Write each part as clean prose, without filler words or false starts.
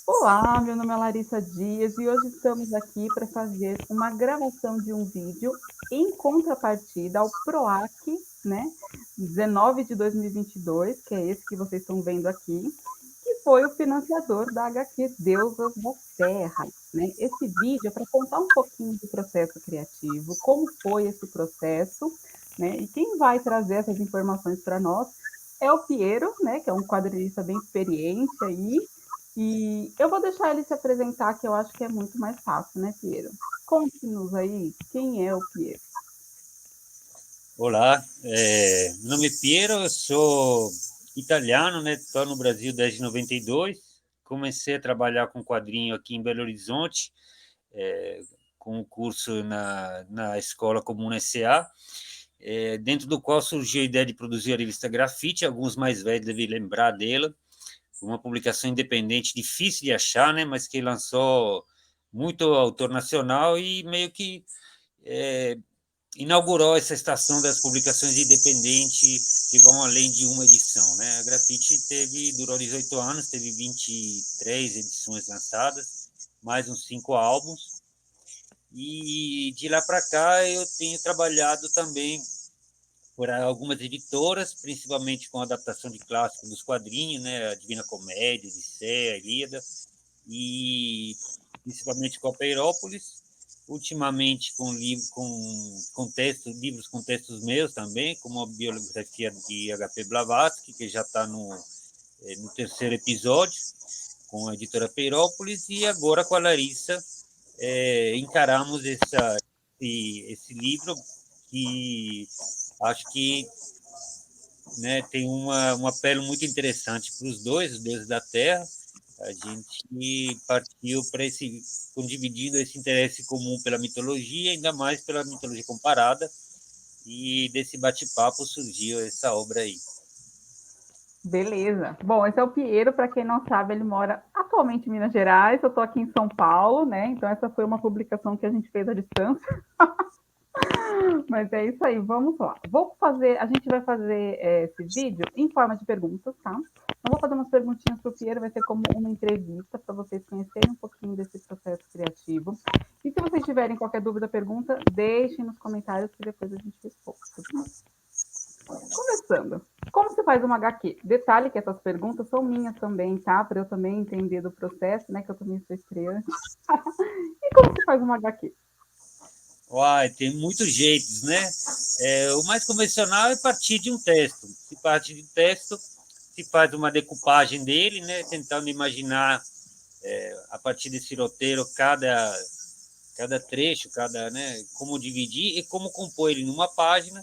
Olá, meu nome é Larissa Dias e hoje estamos aqui para fazer uma gravação de um vídeo em contrapartida ao PROAC, né, 19 de 2022, que é esse que vocês estão vendo aqui, que foi o financiador da HQ Deusas da Terra, né? Esse vídeo é para contar um pouquinho do processo criativo, como foi esse processo, né? E quem vai trazer essas informações para nós é o Piero, né, que é um quadrinista bem experiente aí, e eu vou deixar ele se apresentar, que eu acho que é muito mais fácil, né, Piero? Conte-nos aí quem é o Piero. Olá, meu nome é Piero, eu sou italiano, né? Estou no Brasil desde 92. Comecei a trabalhar com quadrinho aqui em Belo Horizonte, com um curso na Escola Comum SA, dentro do qual surgiu a ideia de produzir a revista Grafite. Alguns mais velhos devem lembrar dela. Uma publicação independente, difícil de achar, né? Mas que lançou muito autor nacional e meio que inaugurou essa estação das publicações independentes que vão além de uma edição, né? A Grafite durou 18 anos, teve 23 edições lançadas, mais uns 5 álbuns, e de lá para cá eu tenho trabalhado também por algumas editoras, principalmente com adaptação de clássicos dos quadrinhos, né? A Divina Comédia, Odisseia, Ilíada, e principalmente com a Peirópolis, ultimamente livros com textos meus também, como a biografia de HP Blavatsky, que já está no terceiro episódio, com a editora Peirópolis, e agora com a Larissa encaramos esse livro, que acho que, né, tem um apelo muito interessante para os deuses da Terra. A gente partiu para dividindo esse interesse comum pela mitologia, ainda mais pela mitologia comparada, e desse bate-papo surgiu essa obra aí. Beleza. Bom, esse é o Piero, para quem não sabe, ele mora atualmente em Minas Gerais, eu estou aqui em São Paulo, né? Então essa foi uma publicação que a gente fez à distância. Mas é isso aí, vamos lá. A gente vai fazer esse vídeo em forma de perguntas, tá? Não vou fazer umas perguntinhas para o Piero, vai ser como uma entrevista para vocês conhecerem um pouquinho desse processo criativo. E se vocês tiverem qualquer dúvida, pergunta, deixem nos comentários que depois a gente responde. Começando. Como se faz uma HQ? Detalhe que essas perguntas são minhas também, tá? Para eu também entender do processo, né? Que eu também sou estreante. E como se faz uma HQ? Uai, tem muitos jeitos, né? O mais convencional é partir de um texto. Se parte de um texto, se faz uma decupagem dele, né? Tentando imaginar, a partir desse roteiro, cada trecho, né? Como dividir e como compor ele numa página.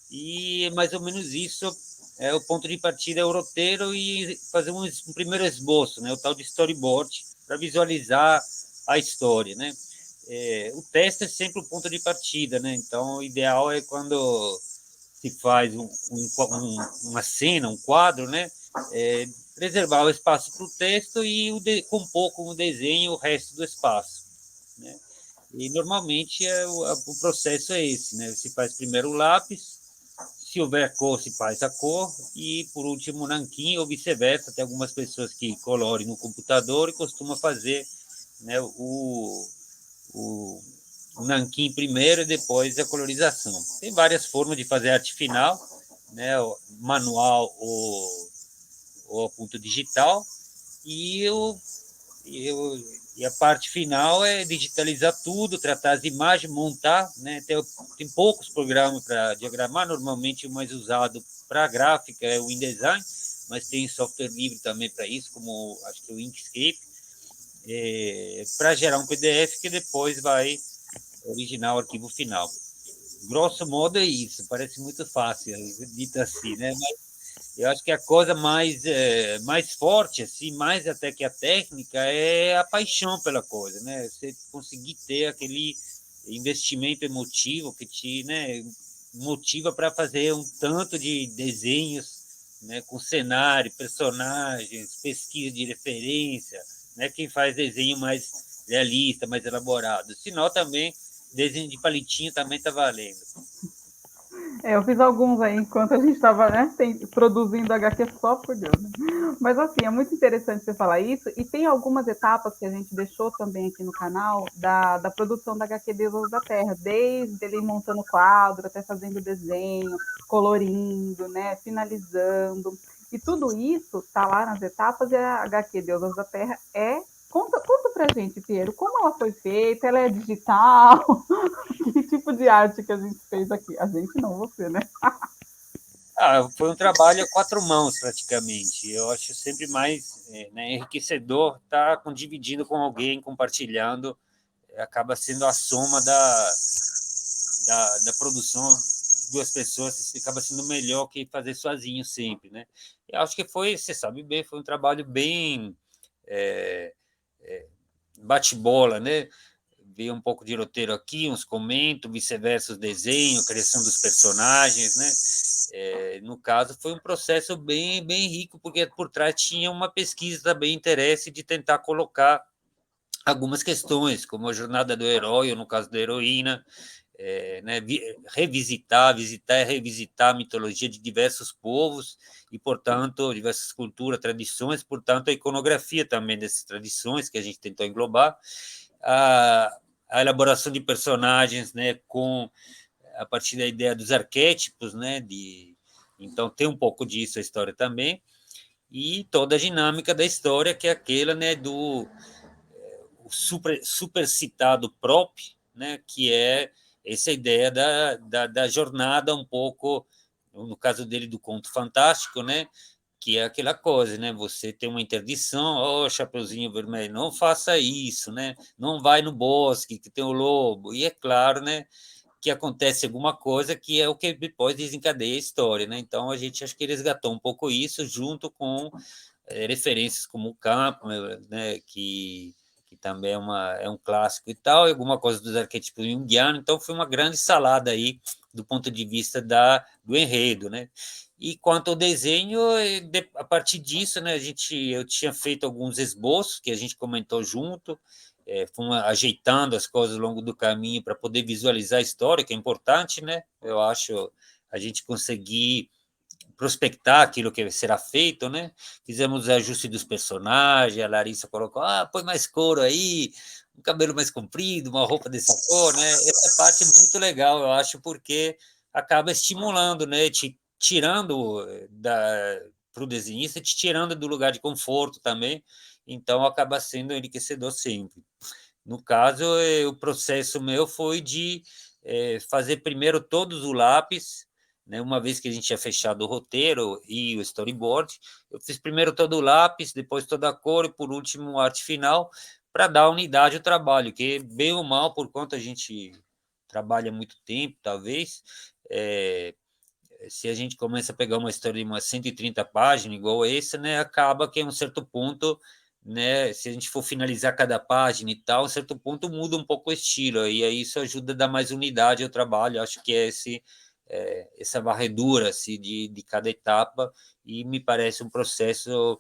E mais ou menos isso é o ponto de partida, é o roteiro, e fazer um primeiro esboço, né? O tal de storyboard, para visualizar a história, né? O texto é sempre o ponto de partida, né? Então, o ideal é quando se faz uma cena, um quadro, né? Reservar o espaço para o texto e compor com o desenho o resto do espaço, né? E normalmente o processo é esse, né? Se faz primeiro o lápis, se houver cor, se faz a cor, e por último o nanquim, ou vice-versa. Tem algumas pessoas que colorem no computador e costumam fazer, né, o, o nanquim primeiro e depois a colorização. Tem várias formas de fazer arte final, né, manual ou a ponto digital, e, o, e, o, e a parte final é digitalizar tudo, tratar as imagens, montar, né? Tem poucos programas para diagramar, normalmente o mais usado para gráfica é o InDesign, mas tem software livre também para isso, como acho que o Inkscape, para gerar um PDF que depois vai originar o arquivo final. Grosso modo é isso, parece muito fácil, dito assim, né? Mas eu acho que a coisa mais forte, assim, mais até que a técnica, é a paixão pela coisa, né? Você conseguir ter aquele investimento emotivo que te, né, motiva para fazer um tanto de desenhos, né, com cenário, personagens, pesquisa de referência, né? Quem faz desenho mais realista, mais elaborado. Senão também, desenho de palitinho também está valendo. Eu fiz alguns aí enquanto a gente estava, né, produzindo HQ só por Deus. Né? Mas assim, é muito interessante você falar isso. E tem algumas etapas que a gente deixou também aqui no canal da produção da HQ Deusas da Terra, desde ele montando o quadro, até fazendo desenho, colorindo, né, finalizando. E tudo isso está lá nas etapas e a HQ Deusas da Terra é. Conta pra gente, Piero, como ela foi feita? Ela é digital? Que tipo de arte que a gente fez aqui? A gente não, você, né? Foi um trabalho a quatro mãos, praticamente. Eu acho sempre mais né, enriquecedor estar dividindo com alguém, compartilhando, acaba sendo a soma da produção de duas pessoas, acaba sendo melhor que fazer sozinho sempre, né? Eu acho que foi, você sabe bem, foi um trabalho bem é, é, bate-bola, né? Ver um pouco de roteiro aqui, uns comentos, vice-versa, os desenhos, criação dos personagens, né? No caso, foi um processo bem rico, porque por trás tinha uma pesquisa também, interesse de tentar colocar algumas questões, como a jornada do herói, ou no caso da heroína, né, visitar e revisitar a mitologia de diversos povos e, portanto, diversas culturas, tradições, portanto, a iconografia também dessas tradições que a gente tentou englobar, a elaboração de personagens, né, a partir da ideia dos arquétipos, né, então tem um pouco disso a história também, e toda a dinâmica da história, que é aquela, né, do super citado prop, né, que é essa ideia da jornada um pouco, no caso dele, do conto fantástico, né, que é aquela coisa, né? Você tem uma interdição, ó, oh, Chapeuzinho Vermelho, não faça isso, né? Não vai no bosque que tem o lobo. E é claro, né, que acontece alguma coisa que é o que depois desencadeia a história, né? Então a gente acho que resgatou um pouco isso junto com referências como o Campo, né, que também é um clássico e tal, e alguma coisa dos arquétipos junguianos, então foi uma grande salada aí do ponto de vista do enredo, né? E quanto ao desenho, a partir disso, né, eu tinha feito alguns esboços que a gente comentou junto, fomos ajeitando as coisas ao longo do caminho para poder visualizar a história, que é importante, né? Eu acho a gente conseguir prospectar aquilo que será feito, né? Fizemos os ajustes dos personagens, a Larissa colocou, põe mais couro aí, um cabelo mais comprido, uma roupa dessa cor, né? Essa parte é muito legal, eu acho, porque acaba estimulando, né? Te tirando para o desenhista, te tirando do lugar de conforto também, então acaba sendo enriquecedor sempre. No caso, o processo meu foi de fazer primeiro todos os lápis, né? Uma vez que a gente tinha fechado o roteiro e o storyboard, eu fiz primeiro todo o lápis, depois toda a cor e, por último, a arte final, para dar unidade ao trabalho, que bem ou mal, por conta a gente trabalha muito tempo, talvez, se a gente começa a pegar uma história de umas 130 páginas, igual essa, né, acaba que, a um certo ponto, né, se a gente for finalizar cada página e tal, a um certo ponto muda um pouco o estilo, e aí isso ajuda a dar mais unidade ao trabalho. Acho que é essa varredura assim, de cada etapa, e me parece um processo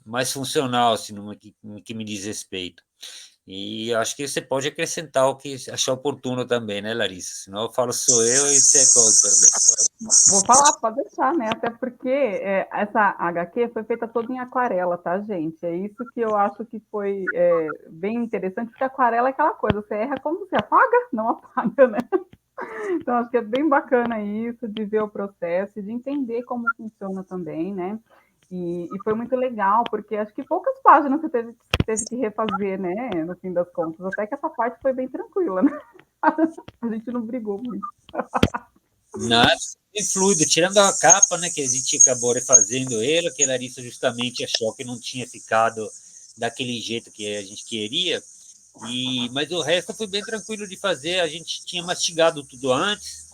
mais funcional, assim, no que me diz respeito. E acho que você pode acrescentar o que achar oportuno também, né, Larissa? Senão eu falo sou eu e você é coautor da história. Vou falar, pode deixar, né? Até porque essa HQ foi feita toda em aquarela, tá, gente? É isso que eu acho que foi bem interessante, porque aquarela é aquela coisa, você erra como você apaga? Não apaga, né? Então, acho que é bem bacana isso, de ver o processo, de entender como funciona também, né? E foi muito legal, porque acho que poucas páginas você teve que refazer, né? No fim das contas, até que essa parte foi bem tranquila, né? A gente não brigou muito. Nada, bem fluido, tirando a capa, né, que a gente acabou refazendo ele, que a Larissa justamente achou que não tinha ficado daquele jeito que a gente queria, mas o resto foi bem tranquilo de fazer, a gente tinha mastigado tudo antes,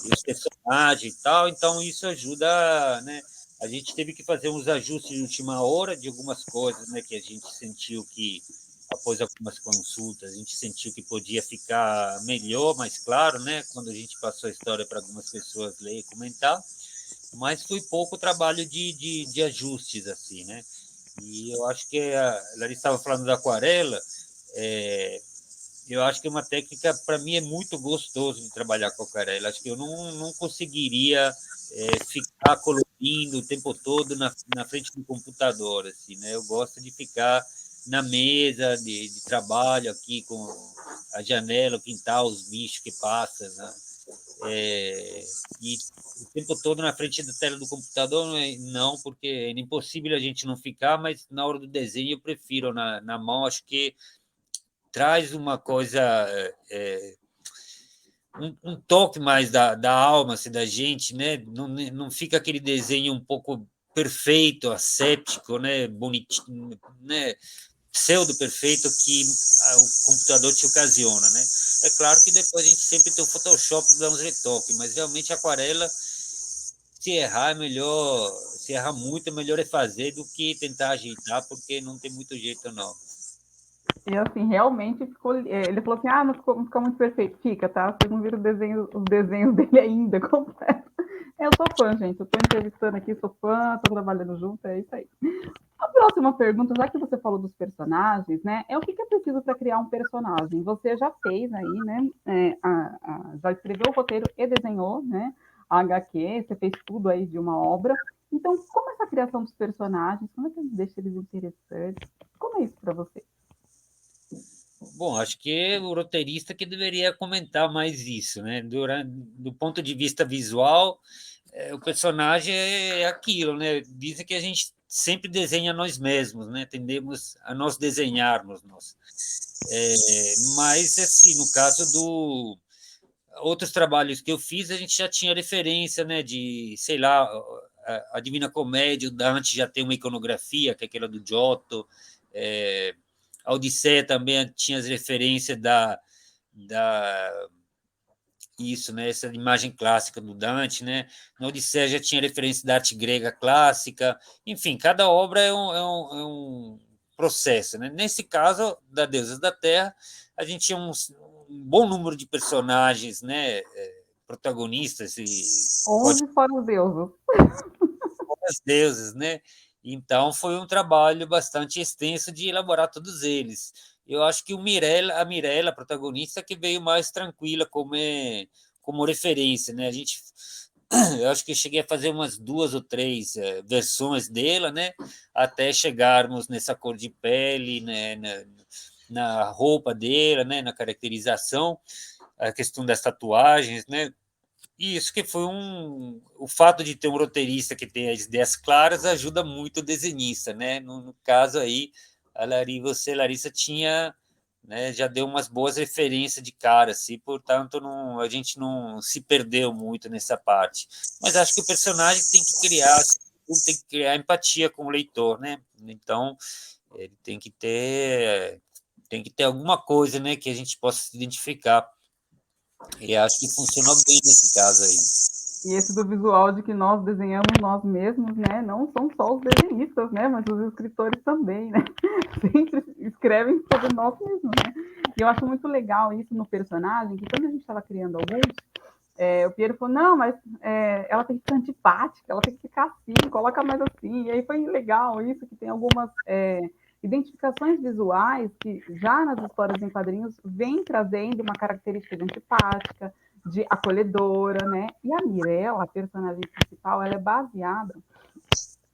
e os personagens e tal, então isso ajuda, né, a gente teve que fazer uns ajustes de última hora de algumas coisas, né, que a gente sentiu que, após algumas consultas, a gente sentiu que podia ficar melhor, mais claro, né, quando a gente passou a história para algumas pessoas ler e comentar, mas foi pouco trabalho de ajustes, assim, né, e eu acho que a Larissa estava falando da aquarela, é, Eu acho que é uma técnica, para mim, é muito gostoso de trabalhar com aquarela. Acho que eu não conseguiria ficar colorindo o tempo todo na frente do computador. Assim, né? Eu gosto de ficar na mesa de trabalho aqui, com a janela, o quintal, os bichos que passam, né? E o tempo todo na frente da tela do computador, não, porque é impossível a gente não ficar, mas na hora do desenho eu prefiro na mão, acho que traz uma coisa, um toque mais da alma assim, da gente, né? Não fica aquele desenho um pouco perfeito, asséptico, né? Bonitinho, né? Pseudo-perfeito que o computador te ocasiona, né? É claro que depois a gente sempre tem o Photoshop para dar uns retoques, mas realmente a aquarela, se errar é melhor, se errar muito é melhor fazer do que tentar ajeitar, porque não tem muito jeito não. E assim, realmente ficou. Ele falou assim: ah, não ficou muito perfeito. Fica, tá? Vocês não viram os desenhos dele ainda completo. Eu sou fã, gente. Eu tô entrevistando aqui, sou fã, tô trabalhando junto, é isso aí. A próxima pergunta, já que você falou dos personagens, né? É o que é preciso para criar um personagem? Você já fez aí, né? Já escreveu o roteiro e desenhou, né? A HQ, você fez tudo aí de uma obra. Então, como é essa criação dos personagens? Como é que deixa eles interessantes? Como é isso para você? Bom, acho que é o roteirista que deveria comentar mais isso, né? Do ponto de vista visual, o personagem é aquilo, né? Dizem que a gente sempre desenha nós mesmos, né? Tendemos a nós desenharmos nós. Mas, assim, no caso do outros trabalhos que eu fiz, a gente já tinha referência, né? De, sei lá, a Divina Comédia, o Dante já tem uma iconografia, que é aquela do Giotto, a Odisseia também tinha as referências da isso, né? Essa imagem clássica do Dante, né? Na Odisseia já tinha referência da arte grega clássica. Enfim, cada obra é um processo, né? Nesse caso, da Deusas da Terra, a gente tinha um bom número de personagens, né? Protagonistas e 11 fora os deuses. as deusas, né? Então foi um trabalho bastante extenso de elaborar todos eles. Eu acho que a Mirella, a protagonista, que veio mais tranquila como referência, né? Eu acho que eu cheguei a fazer umas 2 ou 3 versões dela, né? Até chegarmos nessa cor de pele, né? Na roupa dela, né? Na caracterização, a questão das tatuagens, né? E isso que foi o fato de ter um roteirista que tem as ideias claras ajuda muito o desenhista, né? No caso aí, você, Larissa, tinha, né, já deu umas boas referências de cara, assim, portanto a gente não se perdeu muito nessa parte. Mas acho que o personagem tem que criar empatia com o leitor, né? Então ele tem que ter alguma coisa, né, que a gente possa se identificar. E acho que funcionou bem nesse caso aí. E esse do visual de que nós desenhamos nós mesmos, né? Não são só os desenhistas, né? Mas os escritores também, né? Sempre escrevem sobre nós mesmos, né? E eu acho muito legal isso no personagem, que quando a gente estava criando alguns, o Piero falou, não, mas ela tem que ser antipática, ela tem que ficar assim, coloca mais assim. E aí foi legal isso, que tem algumas identificações visuais que já nas histórias em quadrinhos vem trazendo uma característica de antipática, de acolhedora, né? E a Mirella, a personagem principal, ela é baseada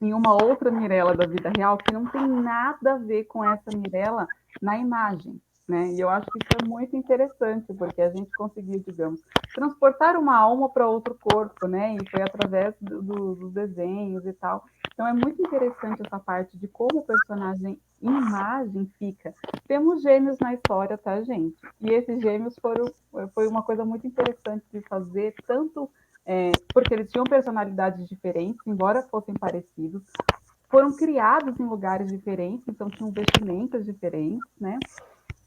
em uma outra Mirella da vida real que não tem nada a ver com essa Mirella na imagem, né? E eu acho que isso é muito interessante, porque a gente conseguiu, digamos, transportar uma alma para outro corpo, né? E foi através dos desenhos e tal. Então é muito interessante essa parte de como o personagem em imagem fica. Temos gêmeos na história, tá, gente? E esses gêmeos foi uma coisa muito interessante de fazer, tanto porque eles tinham personalidades diferentes, embora fossem parecidos, foram criados em lugares diferentes, então tinham vestimentas diferentes, né?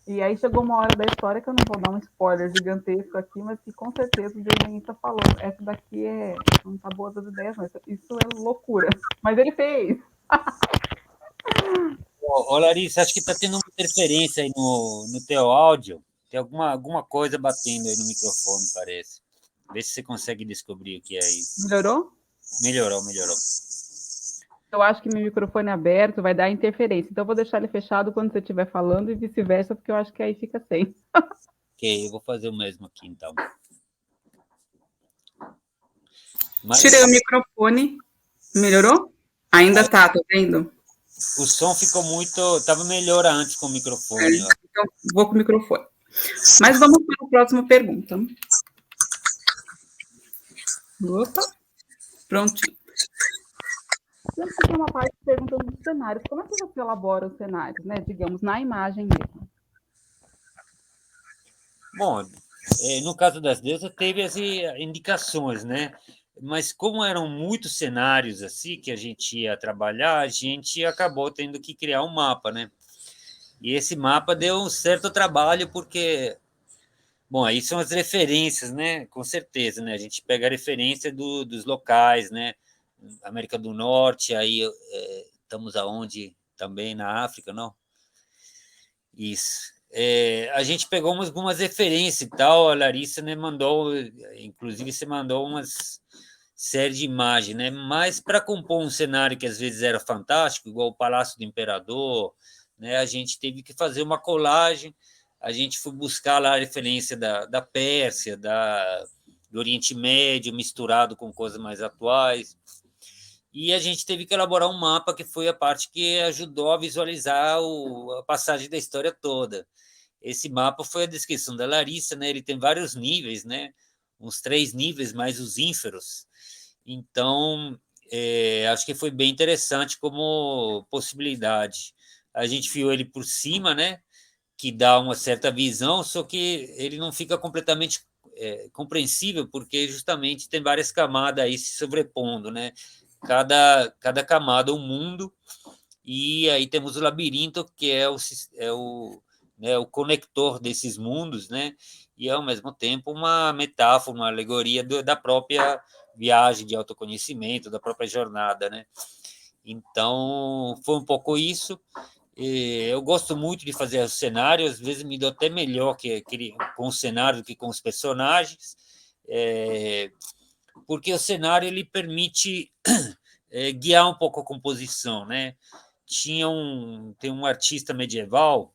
E aí chegou uma hora da história que eu não vou dar um spoiler gigantesco aqui, mas que com certeza o desenhista falou, essa daqui não tá boa das ideias, mas isso é loucura. Mas ele fez. Ô, Larissa, acho que está tendo uma interferência aí no teu áudio. Tem alguma coisa batendo aí no microfone, parece. Vê se você consegue descobrir o que é isso. Melhorou? Melhorou, melhorou. eu acho que meu microfone aberto vai dar interferência. Então, eu vou deixar ele fechado quando você estiver falando e vice-versa, porque eu acho que aí fica sem. Ok, eu vou fazer o mesmo aqui, então. Tirei o microfone. Melhorou? Ainda tá, tô vendo? O som ficou muito... Estava melhor antes com o microfone. Ó. Então, vou com o microfone. Mas vamos para a próxima pergunta. Opa, prontinho. Sempre tem uma parte perguntando dos cenários. Como é que você elabora os cenários, né? Digamos, na imagem mesmo. Bom, no caso das deusas, teve as indicações, né? Mas como eram muitos cenários assim que a gente ia trabalhar, a gente acabou tendo que criar um mapa, né? E esse mapa deu um certo trabalho, porque, bom, aí são as referências, né? Com certeza, né? A gente pega a referência dos locais, né? América do Norte, aí estamos aonde? Também na África, não? Isso. A gente pegou algumas referências e tal, a Larissa, né, mandou, inclusive você mandou umas série de imagens, né? Mas para compor um cenário que às vezes era fantástico, igual o Palácio do Imperador, né? A gente teve que fazer uma colagem, a gente foi buscar lá a referência da Pérsia, do Oriente Médio, misturado com coisas mais atuais. E a gente teve que elaborar um mapa, que foi a parte que ajudou a visualizar a passagem da história toda. Esse mapa foi a descrição da Larissa, né? Ele tem vários níveis, né? Uns 3 níveis, mais os ínferos. Então, acho que foi bem interessante como possibilidade. A gente viu ele por cima, né? Que dá uma certa visão, só que ele não fica completamente compreensível, porque justamente tem várias camadas aí se sobrepondo, né? Cada camada um mundo, e aí temos o labirinto, que né, o conector desses mundos, né? E ao mesmo tempo uma metáfora, uma alegoria da própria viagem de autoconhecimento, da própria jornada, né? Então, foi um pouco isso. Eu gosto muito de fazer o cenário, às vezes me dou até melhor com o cenário do que com os personagens, porque o cenário ele permite guiar um pouco a composição, né? Tem um artista medieval,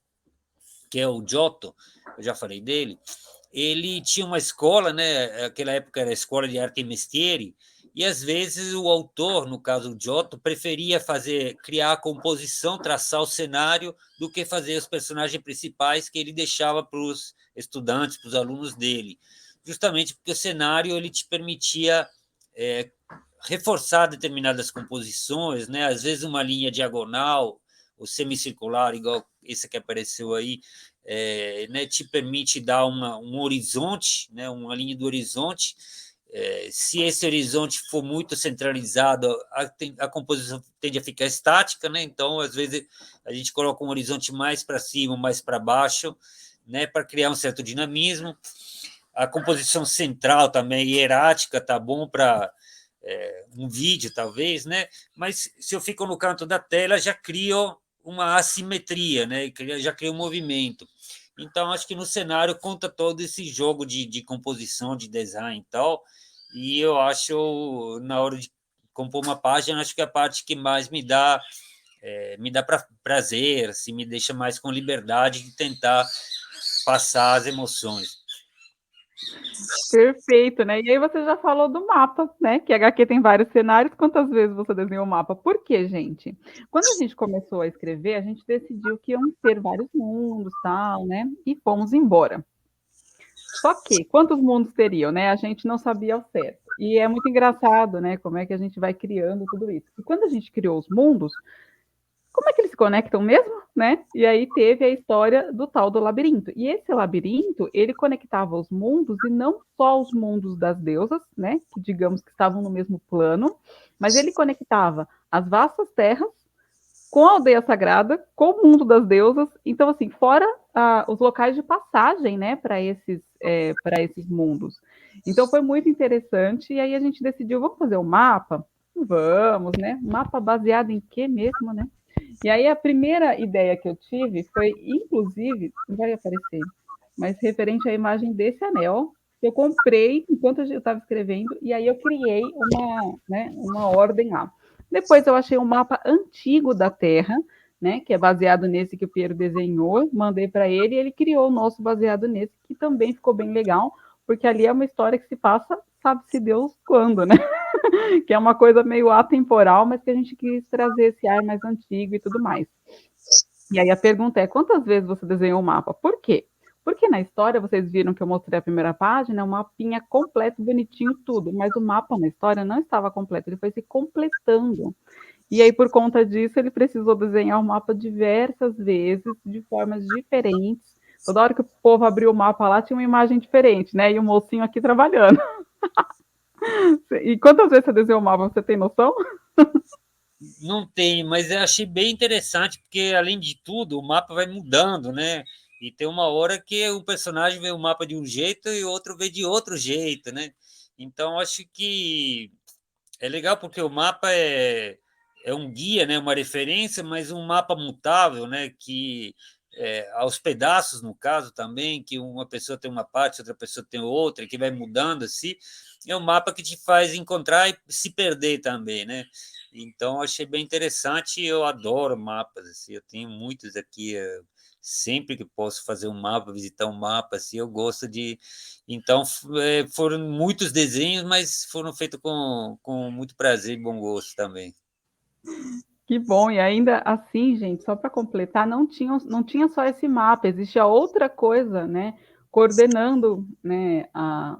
que é o Giotto, eu já falei dele, ele tinha uma escola, né? Naquela época era a escola de arte mestieri, e às vezes o autor, no caso o Giotto, preferia criar a composição, traçar o cenário, do que fazer os personagens principais que ele deixava para os estudantes, para os alunos dele, justamente porque o cenário ele te permitia reforçar determinadas composições, né? Às vezes uma linha diagonal ou semicircular, igual esse que apareceu aí, né, te permite dar um horizonte, né, uma linha do horizonte. Se esse horizonte for muito centralizado, a composição tende a ficar estática, né? Então, às vezes, a gente coloca um horizonte mais para cima, mais para baixo, né, para criar um certo dinamismo. A composição central também, hierática, tá bom para um vídeo, talvez, né? Mas se eu fico no canto da tela, já crio uma assimetria, né? Já crio um movimento. Então, acho que no cenário conta todo esse jogo de composição, de design e tal, e eu acho, na hora de compor uma página, acho que a parte que mais me dá prazer, assim, me deixa mais com liberdade de tentar passar as emoções. Perfeito, né? E aí você já falou do mapa, né? Que HQ tem vários cenários. Quantas vezes você desenhou o mapa? Por quê, gente? Quando a gente começou a escrever, a gente decidiu que iam ter vários mundos, tal, né? E fomos embora. Só que, quantos mundos teriam, né? A gente não sabia ao certo. E é muito engraçado, né? Como é que a gente vai criando tudo isso. E quando a gente criou os mundos, como é que eles se conectam mesmo, né? E aí teve a história do tal do labirinto. E esse labirinto, ele conectava os mundos, e não só os mundos das deusas, né? Que digamos que estavam no mesmo plano, mas ele conectava as vastas terras com a aldeia sagrada, com o mundo das deusas. Então, assim, fora os locais de passagem, né, para esses mundos. Então, foi muito interessante. E aí a gente decidiu, vamos fazer um mapa? Vamos, né? Mapa baseado em quê mesmo, né? E aí a primeira ideia que eu tive foi, inclusive, não vai aparecer, mas referente à imagem desse anel, que eu comprei enquanto eu estava escrevendo, e aí eu criei uma ordem lá. Depois eu achei um mapa antigo da Terra, né, que é baseado nesse que o Piero desenhou, mandei para ele e ele criou o nosso baseado nesse, que também ficou bem legal, porque ali é uma história que se passa, sabe-se Deus quando, né? Que é uma coisa meio atemporal, mas que a gente quis trazer esse ar mais antigo e tudo mais. E aí a pergunta é: quantas vezes você desenhou o mapa? Por quê? Porque na história, vocês viram que eu mostrei a primeira página, um mapinha completo, bonitinho, tudo, mas o mapa na história não estava completo, ele foi se completando. E aí, por conta disso, ele precisou desenhar o mapa diversas vezes, de formas diferentes. Toda hora que o povo abriu o mapa lá, tinha uma imagem diferente, né? E o mocinho aqui trabalhando. E quantas vezes você desenhou o mapa, você tem noção? Não tem, mas eu achei bem interessante, porque, além de tudo, o mapa vai mudando, né? E tem uma hora que o personagem vê o mapa de um jeito e o outro vê de outro jeito, né? Então, acho que é legal porque o mapa é um guia, né? Uma referência, mas um mapa mutável, né? Que aos pedaços, no caso, também, que uma pessoa tem uma parte, outra pessoa tem outra, que vai mudando assim. É um mapa que te faz encontrar e se perder também, né? Então, achei bem interessante. Eu adoro mapas, assim, eu tenho muitos aqui. Sempre que posso fazer um mapa, visitar um mapa, assim, eu gosto de. Então, foram muitos desenhos, mas foram feitos com muito prazer e bom gosto também. Que bom, e ainda assim, gente, só para completar, não tinha só esse mapa, existia outra coisa, né, coordenando, né,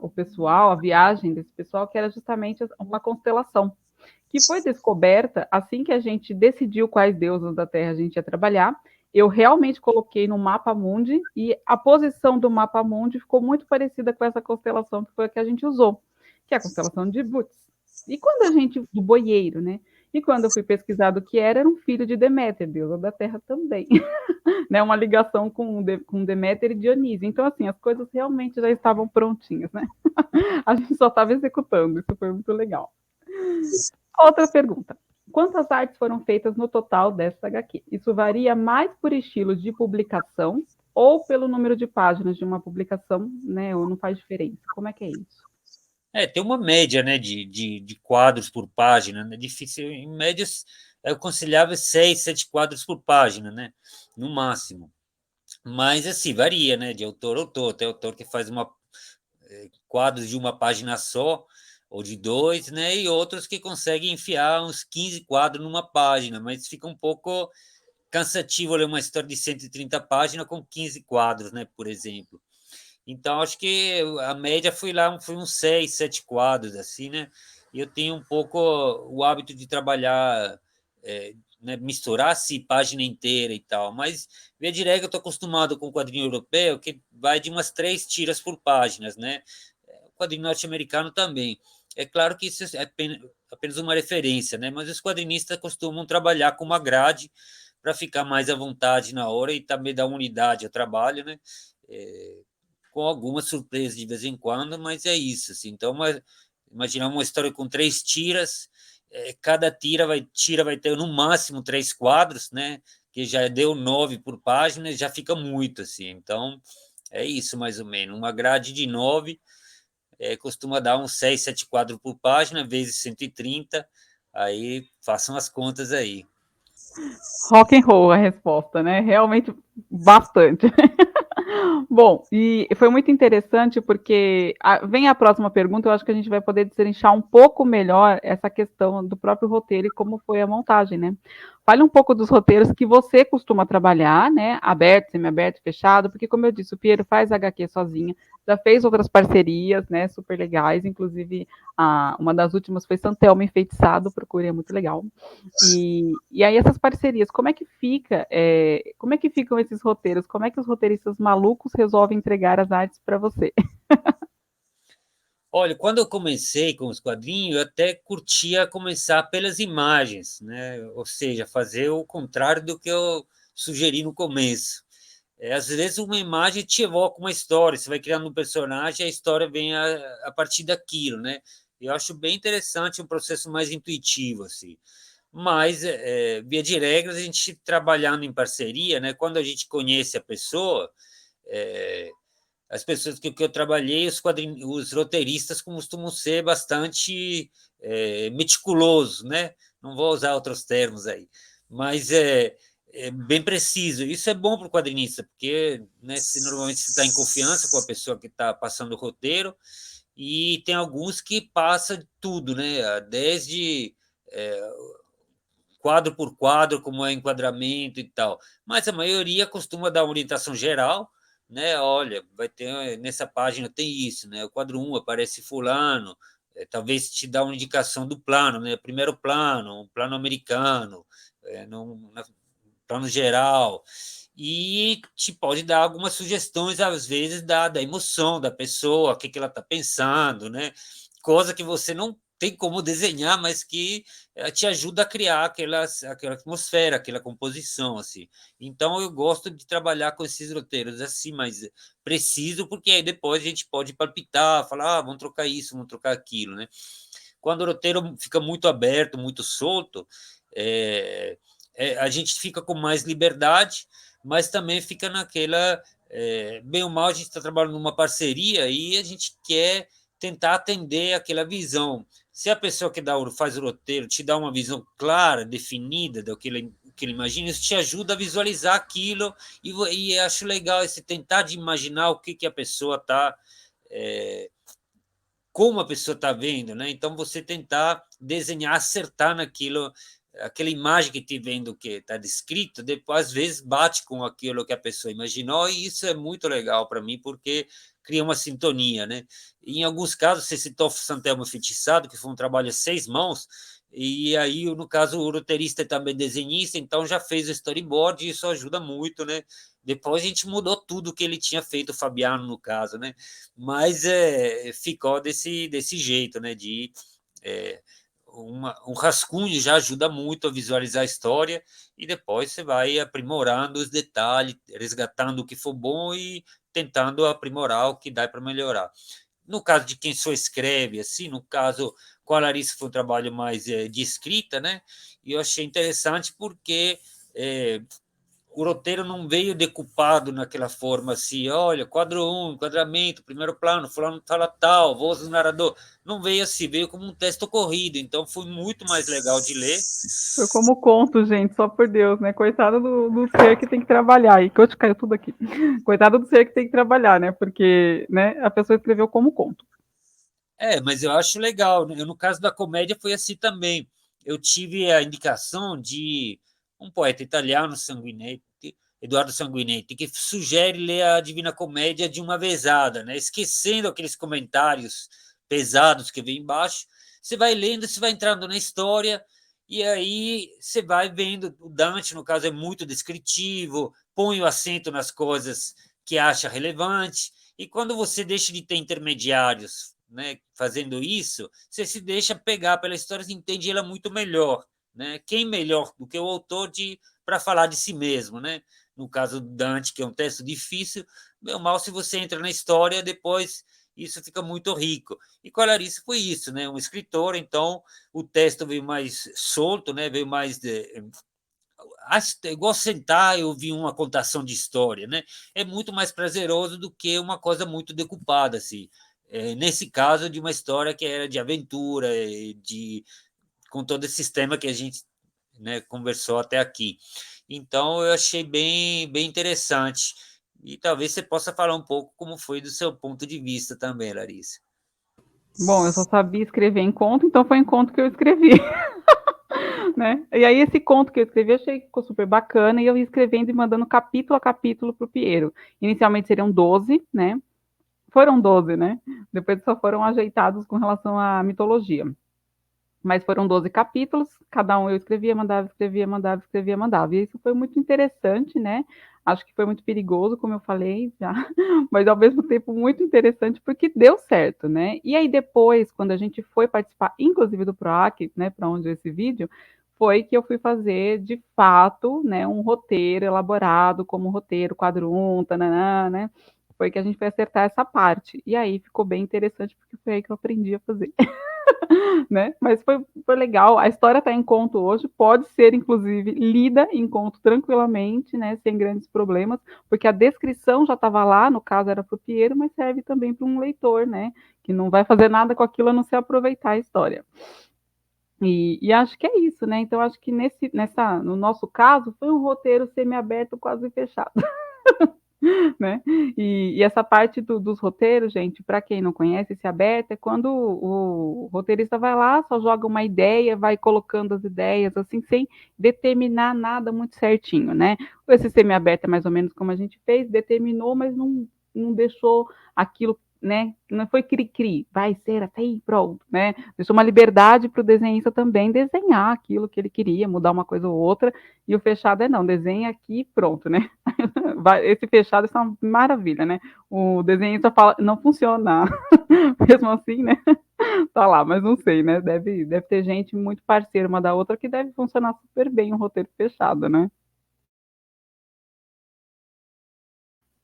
o pessoal, a viagem desse pessoal, que era justamente uma constelação, que foi descoberta assim que a gente decidiu quais deuses da Terra a gente ia trabalhar. Eu realmente coloquei no mapa mundi e a posição do mapa mundi ficou muito parecida com essa constelação que foi a que a gente usou, que é a constelação de Bootes. E quando a gente do boieiro, né? E quando eu fui pesquisar do que era um filho de Deméter, deusa da Terra também, né? Uma ligação com Deméter e Dionísio. Então, assim, as coisas realmente já estavam prontinhas, né? A gente só estava executando, isso foi muito legal. Outra pergunta. Quantas artes foram feitas no total dessa HQ? Isso varia mais por estilo de publicação ou pelo número de páginas de uma publicação, né? Ou não faz diferença? Como é que é isso? Tem uma média, né, de quadros por página, né? Difícil, em médias, eu aconselhava 6, 7 quadros por página, né? No máximo. Mas, assim, varia, né? De autor a autor. Tem autor que faz quadros de uma página só, ou de dois, né? E outros que conseguem enfiar uns 15 quadros numa página, mas fica um pouco cansativo ler uma história de 130 páginas com 15 quadros, né? Por exemplo. Então, acho que a média foi uns 6, 7 quadros, assim, né? E eu tenho um pouco o hábito de trabalhar, né, misturar-se página inteira e tal, mas, via de regra, eu estou acostumado com o quadrinho europeu, que vai de umas 3 tiras por páginas, né? O quadrinho norte-americano também. É claro que isso é apenas uma referência, né? Mas os quadrinistas costumam trabalhar com uma grade para ficar mais à vontade na hora e também dar unidade ao trabalho, né? É, com algumas surpresas de vez em quando, mas é isso. Assim. Então, imaginar uma história com 3 tiras, cada tira vai ter no máximo 3 quadros, né? Que já deu 9 por página, já fica muito assim. Então, é isso mais ou menos. Uma grade de 9 costuma dar uns 6, 7 quadros por página, vezes 130. Aí façam as contas aí. Rock and roll a resposta, né? Realmente bastante. Bom, e foi muito interessante porque vem a próxima pergunta, eu acho que a gente vai poder destrinchar um pouco melhor essa questão do próprio roteiro e como foi a montagem, né? Fale um pouco dos roteiros que você costuma trabalhar, né? Aberto, semi-aberto, fechado, porque como eu disse, o Piero faz HQ sozinha, já fez outras parcerias, né? Super legais, inclusive uma das últimas foi Santelmo Enfeitiçado, procure, é muito legal. E aí essas parcerias, como é que fica? Como é que ficam esses roteiros? Como é que os roteiristas malucos resolvem entregar as artes para você? Olha, quando eu comecei com os quadrinhos, eu até curtia começar pelas imagens, né? Ou seja, fazer o contrário do que eu sugeri no começo. Às vezes uma imagem te evoca uma história, você vai criando um personagem, a história vem a partir daquilo, né? Eu acho bem interessante, um processo mais intuitivo, assim. Mas, via de regras, a gente trabalhando em parceria, né? Quando a gente conhece a pessoa, é, as pessoas que eu trabalhei, os roteiristas costumam ser bastante meticulosos, né? não vou usar outros termos aí, mas é bem preciso. Isso é bom para o quadrinista, porque, né, se normalmente você está em confiança com a pessoa que está passando o roteiro, e tem alguns que passa tudo, né? Desde quadro por quadro, como é enquadramento e tal. Mas a maioria costuma dar uma orientação geral, né? Olha, vai ter nessa página tem isso, né? O quadro 1 aparece fulano, talvez te dá uma indicação do plano, né? Primeiro plano, um plano americano, plano geral, e te pode dar algumas sugestões, às vezes, da emoção da pessoa, o que, que ela está pensando, né? Coisa que você não tem como desenhar, mas que te ajuda a criar aquela atmosfera, aquela composição, assim. Então, eu gosto de trabalhar com esses roteiros assim, mas preciso, porque aí depois a gente pode palpitar, falar, vamos trocar isso, vamos trocar aquilo, né? Quando o roteiro fica muito aberto, muito solto, a gente fica com mais liberdade, mas também fica naquela. Bem ou mal, a gente está trabalhando numa parceria e a gente quer tentar atender aquela visão. Se a pessoa que faz o roteiro te dá uma visão clara, definida do que ele imagina, isso te ajuda a visualizar aquilo, e acho legal esse tentar de imaginar o que a pessoa está. Como a pessoa está vendo, né? Então você tentar desenhar, acertar naquilo, aquela imagem que te vendo que está descrito, depois às vezes bate com aquilo que a pessoa imaginou, e isso é muito legal para mim, porque cria uma sintonia, né? E em alguns casos, você citou Santelmo Feitiçado, que foi um trabalho a 6 mãos, e aí, no caso, o roteirista é também desenhista, então já fez o storyboard, e isso ajuda muito, né? Depois a gente mudou tudo que ele tinha feito, o Fabiano, no caso, né? Mas ficou desse jeito, né? É, um rascunho já ajuda muito a visualizar a história, e depois você vai aprimorando os detalhes, resgatando o que for bom e tentando aprimorar o que dá para melhorar. No caso de quem só escreve, assim, no caso com a Larissa foi um trabalho mais de escrita, né? E eu achei interessante porque o roteiro não veio decupado naquela forma assim, olha, quadro 1, enquadramento, primeiro plano, fulano fala tal, voz do narrador. Não veio assim, veio como um texto corrido, então foi muito mais legal de ler. Foi como conto, gente, só por Deus, né? Coitado do ser que tem que trabalhar. E que hoje caiu tudo aqui. Coitado do ser que tem que trabalhar, né? Porque, né, a pessoa escreveu como conto. Mas eu acho legal, né? No caso da comédia foi assim também. Eu tive a indicação de um poeta italiano, Sanguinetti, Eduardo Sanguinetti, que sugere ler a Divina Comédia de uma vezada, né? Esquecendo aqueles comentários pesados que vem embaixo. Você vai lendo, você vai entrando na história, e aí você vai vendo. O Dante, no caso, é muito descritivo, põe o acento nas coisas que acha relevante, e quando você deixa de ter intermediários, né, fazendo isso, você se deixa pegar pela história e entende ela muito melhor. Né? Quem melhor do que o autor para falar de si mesmo? Né? No caso do Dante, que é um texto difícil, meu mal, se você entra na história, depois isso fica muito rico. E com a Larissa foi isso, né? Um escritor, então o texto veio mais solto, né? Veio mais igual sentar e ouvir uma contação de história, né? É muito mais prazeroso do que uma coisa muito decupada, assim. Nesse caso, de uma história que era de aventura, com todo esse sistema que a gente, né, conversou até aqui. Então, eu achei bem interessante. E talvez você possa falar um pouco como foi do seu ponto de vista também, Larissa. Bom, eu só sabia escrever em conto, então foi em conto que eu escrevi. Né? E aí esse conto que eu escrevi, eu achei que ficou super bacana, e eu ia escrevendo e mandando capítulo a capítulo para o Piero. Inicialmente seriam 12, né? Foram 12, né? Depois só foram ajeitados com relação à mitologia. Mas foram 12 capítulos, cada um eu escrevia, mandava, escrevia, mandava, escrevia, mandava. E isso foi muito interessante, né? Acho que foi muito perigoso, como eu falei já, mas ao mesmo tempo muito interessante porque deu certo, né? E aí depois, quando a gente foi participar, inclusive do PROAC, né, para onde é esse vídeo, foi que eu fui fazer de fato, né, um roteiro elaborado como roteiro, quadro 1, tananã, né? Foi que a gente foi acertar essa parte. E aí ficou bem interessante porque foi aí que eu aprendi a fazer. Né? Mas foi legal. A história está em conto hoje, pode ser, inclusive, lida em conto tranquilamente, né? Sem grandes problemas, porque a descrição já estava lá, no caso era para o Piero, mas serve também para um leitor, né? Que não vai fazer nada com aquilo a não ser aproveitar a história. E acho que é isso, né? Então, acho que no nosso caso, foi um roteiro semiaberto, quase fechado. Né? E essa parte dos roteiros, gente, para quem não conhece, esse aberto é quando o roteirista vai lá, só joga uma ideia, vai colocando as ideias, assim, sem determinar nada muito certinho, né? Esse semi-aberto é mais ou menos como a gente fez, determinou, mas não deixou aquilo, né? Não foi cri-cri, vai ser até aí, pronto, né? Deixou uma liberdade para o desenhista também desenhar aquilo que ele queria, mudar uma coisa ou outra, e o fechado é não, desenha aqui e pronto, né? Esse fechado é uma maravilha, né? O desenhista fala, não funciona. Mesmo assim, né? Tá lá, mas não sei, né? Deve ter gente muito parceira uma da outra que deve funcionar super bem um roteiro fechado, né?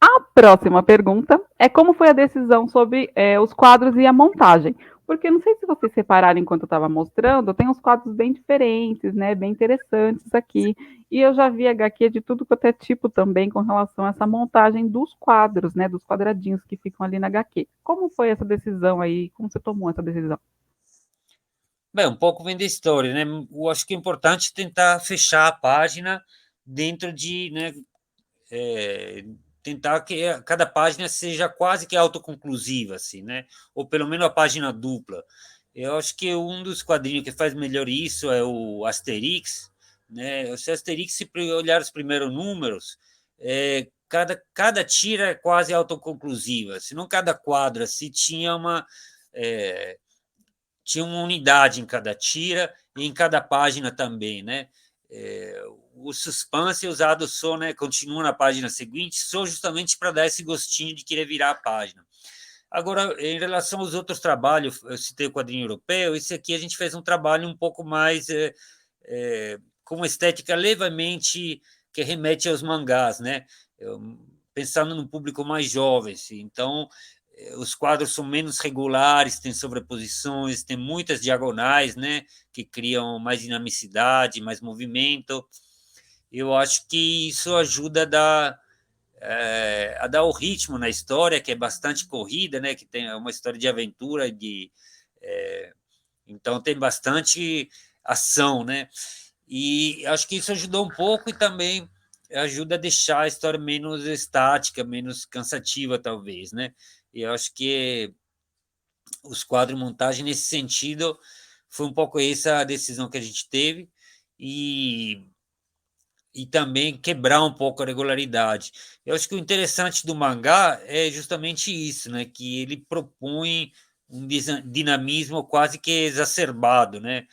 A próxima pergunta é como foi a decisão sobre os quadros e a montagem? Porque não sei se vocês separaram enquanto eu estava mostrando, tem uns quadros bem diferentes, né? Bem interessantes aqui. E eu já vi HQ de tudo quanto é tipo também com relação a essa montagem dos quadros, né? Dos quadradinhos que ficam ali na HQ. Como foi essa decisão aí? Como você tomou essa decisão? Bem, um pouco vem da história, né? Eu acho que é importante tentar fechar a página dentro de, né, tentar que cada página seja quase que autoconclusiva, assim, né? Ou pelo menos a página dupla. Eu acho que um dos quadrinhos que faz melhor isso é o Asterix, né? Se Asterix, se olhar os primeiros números, cada tira é quase autoconclusiva, se não cada quadro, assim, é, tinha uma unidade em cada tira e em cada página também, né? O suspense usado só, né, continua na página seguinte, só justamente para dar esse gostinho de querer virar a página. Agora, em relação aos outros trabalhos, eu citei o quadrinho europeu, esse aqui a gente fez um trabalho um pouco mais com uma estética levemente que remete aos mangás, né? Pensando no público mais jovem, assim. Então os quadros são menos regulares, tem sobreposições, tem muitas diagonais, né, que criam mais dinamicidade, mais movimento. Eu acho que isso ajuda a dar o ritmo na história, que é bastante corrida, né, que tem uma história de aventura, então tem bastante ação, né? E acho que isso ajudou um pouco e também ajuda a deixar a história menos estática, menos cansativa, talvez, né? E eu acho que os quadros de montagem, nesse sentido, foi um pouco essa a decisão que a gente teve e, e também quebrar um pouco a regularidade. Eu acho que o interessante do mangá é justamente isso, né? Que ele propõe um dinamismo quase que exacerbado, né?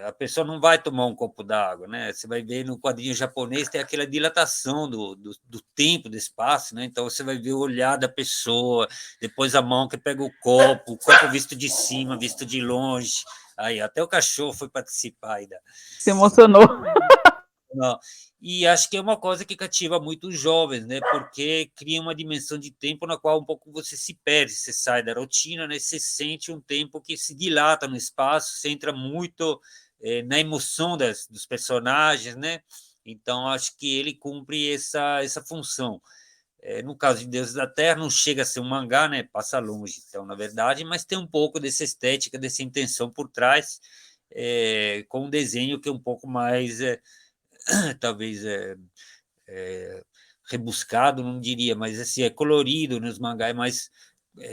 A pessoa não vai tomar um copo d'água, né? Você vai ver no quadrinho japonês tem aquela dilatação do tempo, do espaço, né? Então você vai ver o olhar da pessoa, depois a mão que pega o copo visto de cima, visto de longe. Aí até o cachorro foi participar aí da, Se emocionou. não. E acho que é uma coisa que cativa muito os jovens, né? Porque cria uma dimensão de tempo na qual um pouco você se perde, você sai da rotina, né? Você sente um tempo que se dilata no espaço, você entra muito na emoção dos personagens, né? Então acho que ele cumpre essa função. No caso de Deus da Terra, não chega a ser um mangá, né? Passa longe, então, na verdade, mas tem um pouco dessa estética, dessa intenção por trás, com um desenho que é um pouco mais talvez rebuscado, não diria, mas assim, é colorido nos mangás,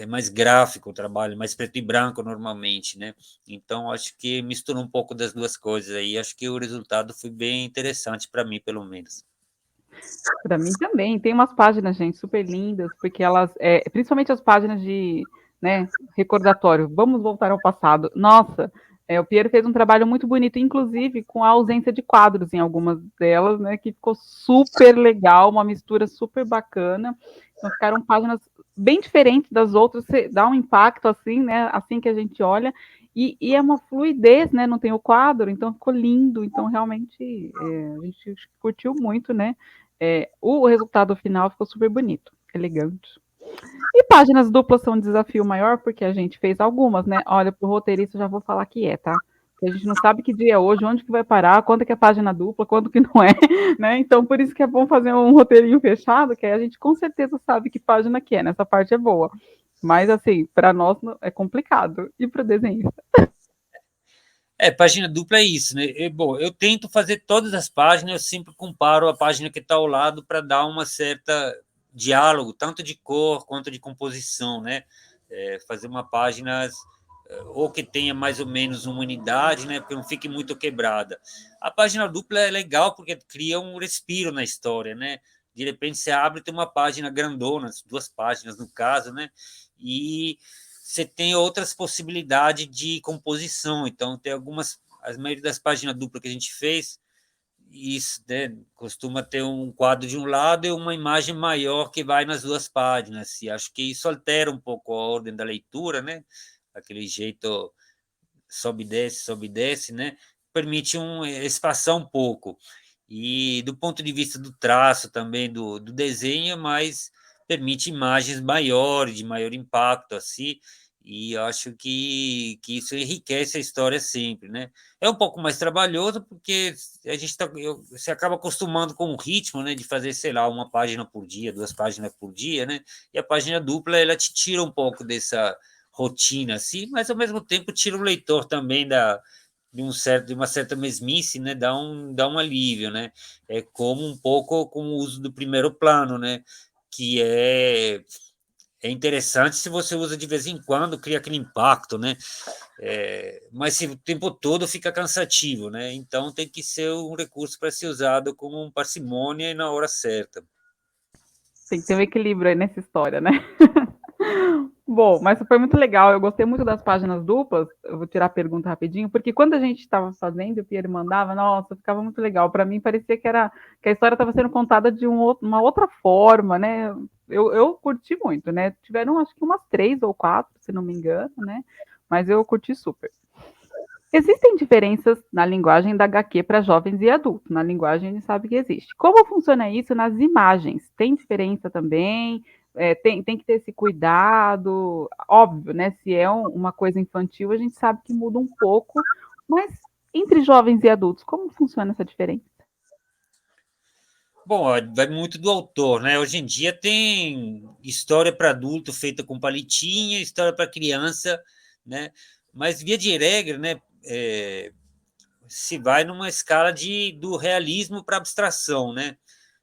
mais gráfico o trabalho, mais preto e branco normalmente, né? Então, acho que misturou um pouco das duas coisas aí, acho que o resultado foi bem interessante para mim, pelo menos. Para mim também. Tem umas páginas, gente, super lindas, porque elas, principalmente as páginas de, né, recordatório, vamos voltar ao passado. Nossa, o Piero fez um trabalho muito bonito, inclusive com a ausência de quadros em algumas delas, né, que ficou super legal, uma mistura super bacana. Então ficaram páginas bem diferentes das outras, dá um impacto assim, né, assim que a gente olha. E é uma fluidez, né? Não tem o quadro, então ficou lindo. Então, realmente, a gente curtiu muito, né? O resultado final ficou super bonito, elegante. E páginas duplas são um desafio maior, porque a gente fez algumas, né? Olha, pro roteirista já vou falar que tá? Porque a gente não sabe que dia é hoje, onde que vai parar, quando que é página dupla, quando que não é, né? Então, por isso que é bom fazer um roteirinho fechado, que aí a gente com certeza sabe que página que é, né? Essa parte é boa. Mas, assim, para nós é complicado. E para o desenhista? Página dupla é isso, né? Bom, eu tento fazer todas as páginas, eu sempre comparo a página que está ao lado para dar uma certa diálogo, tanto de cor quanto de composição, né? Fazer uma página ou que tenha mais ou menos uma unidade, né? Porque não fique muito quebrada. A página dupla é legal porque cria um respiro na história, né? De repente você abre e tem uma página grandona, 2 páginas no caso, né? E você tem outras possibilidades de composição. Então, tem algumas, a maioria das páginas duplas que a gente fez, isso, né, costuma ter um quadro de um lado e uma imagem maior que vai nas 2 páginas. E acho que isso altera um pouco a ordem da leitura, né? Aquele jeito sobe e desce, né? Permite espaçar um pouco. E do ponto de vista do traço também, do desenho, mas permite imagens maiores, de maior impacto, assim, e eu acho que isso enriquece a história sempre, né? É um pouco mais trabalhoso, porque você acaba acostumando com o ritmo, né, de fazer, sei lá, 1 página por dia, 2 páginas por dia, né? E a página dupla, ela te tira um pouco dessa rotina, assim, mas ao mesmo tempo tira o leitor também de uma certa mesmice, né? Dá um alívio, né? É como um pouco com o uso do primeiro plano, né? Que é interessante se você usa de vez em quando, cria aquele impacto, né? Mas se o tempo todo fica cansativo, né? Então tem que ser um recurso para ser usado com parcimônia e na hora certa. Tem que ter um equilíbrio aí nessa história, né? Bom, mas foi muito legal. Eu gostei muito das páginas duplas. Eu vou tirar a pergunta rapidinho, porque quando a gente estava fazendo, o Pierre mandava, nossa, ficava muito legal. Para mim, parecia que a história estava sendo contada de uma outra forma, né? Eu curti muito, né? Tiveram acho que umas 3 ou 4, se não me engano, né? Mas eu curti super. Existem diferenças na linguagem da HQ para jovens e adultos. Na linguagem a gente sabe que existe. Como funciona isso nas imagens? Tem diferença também? Tem que ter esse cuidado. Óbvio, né? Se é uma coisa infantil, a gente sabe que muda um pouco. Mas entre jovens e adultos, como funciona essa diferença? Bom, vai muito do autor, né? Hoje em dia tem história para adulto feita com palitinha, história para criança, né? Mas via de regra, né? Se vai numa escala do realismo para abstração, né?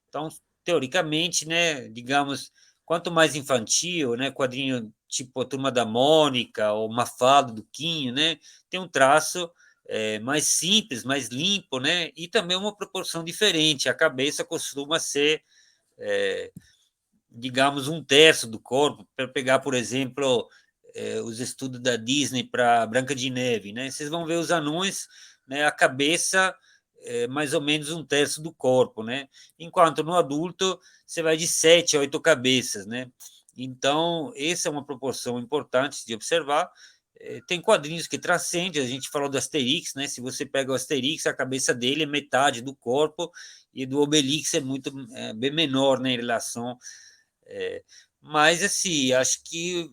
Então, teoricamente, né? Digamos, quanto mais infantil, né? Quadrinho tipo a Turma da Mônica ou Mafalda do Quinho, né? Tem um traço mais simples, mais limpo, né? E também uma proporção diferente. A cabeça costuma ser, digamos, 1/3 do corpo. Para pegar, por exemplo, os estudos da Disney para Branca de Neve, né? Vocês vão ver os anões, né? A cabeça mais ou menos 1/3 do corpo, né? Enquanto no adulto você vai de 7 a 8 cabeças, né? Então, essa é uma proporção importante de observar. Tem quadrinhos que transcendem, a gente falou do Asterix, né? Se você pega o Asterix, a cabeça dele é metade do corpo, e do Obelix é bem menor, né, em relação. É, mas, assim, acho que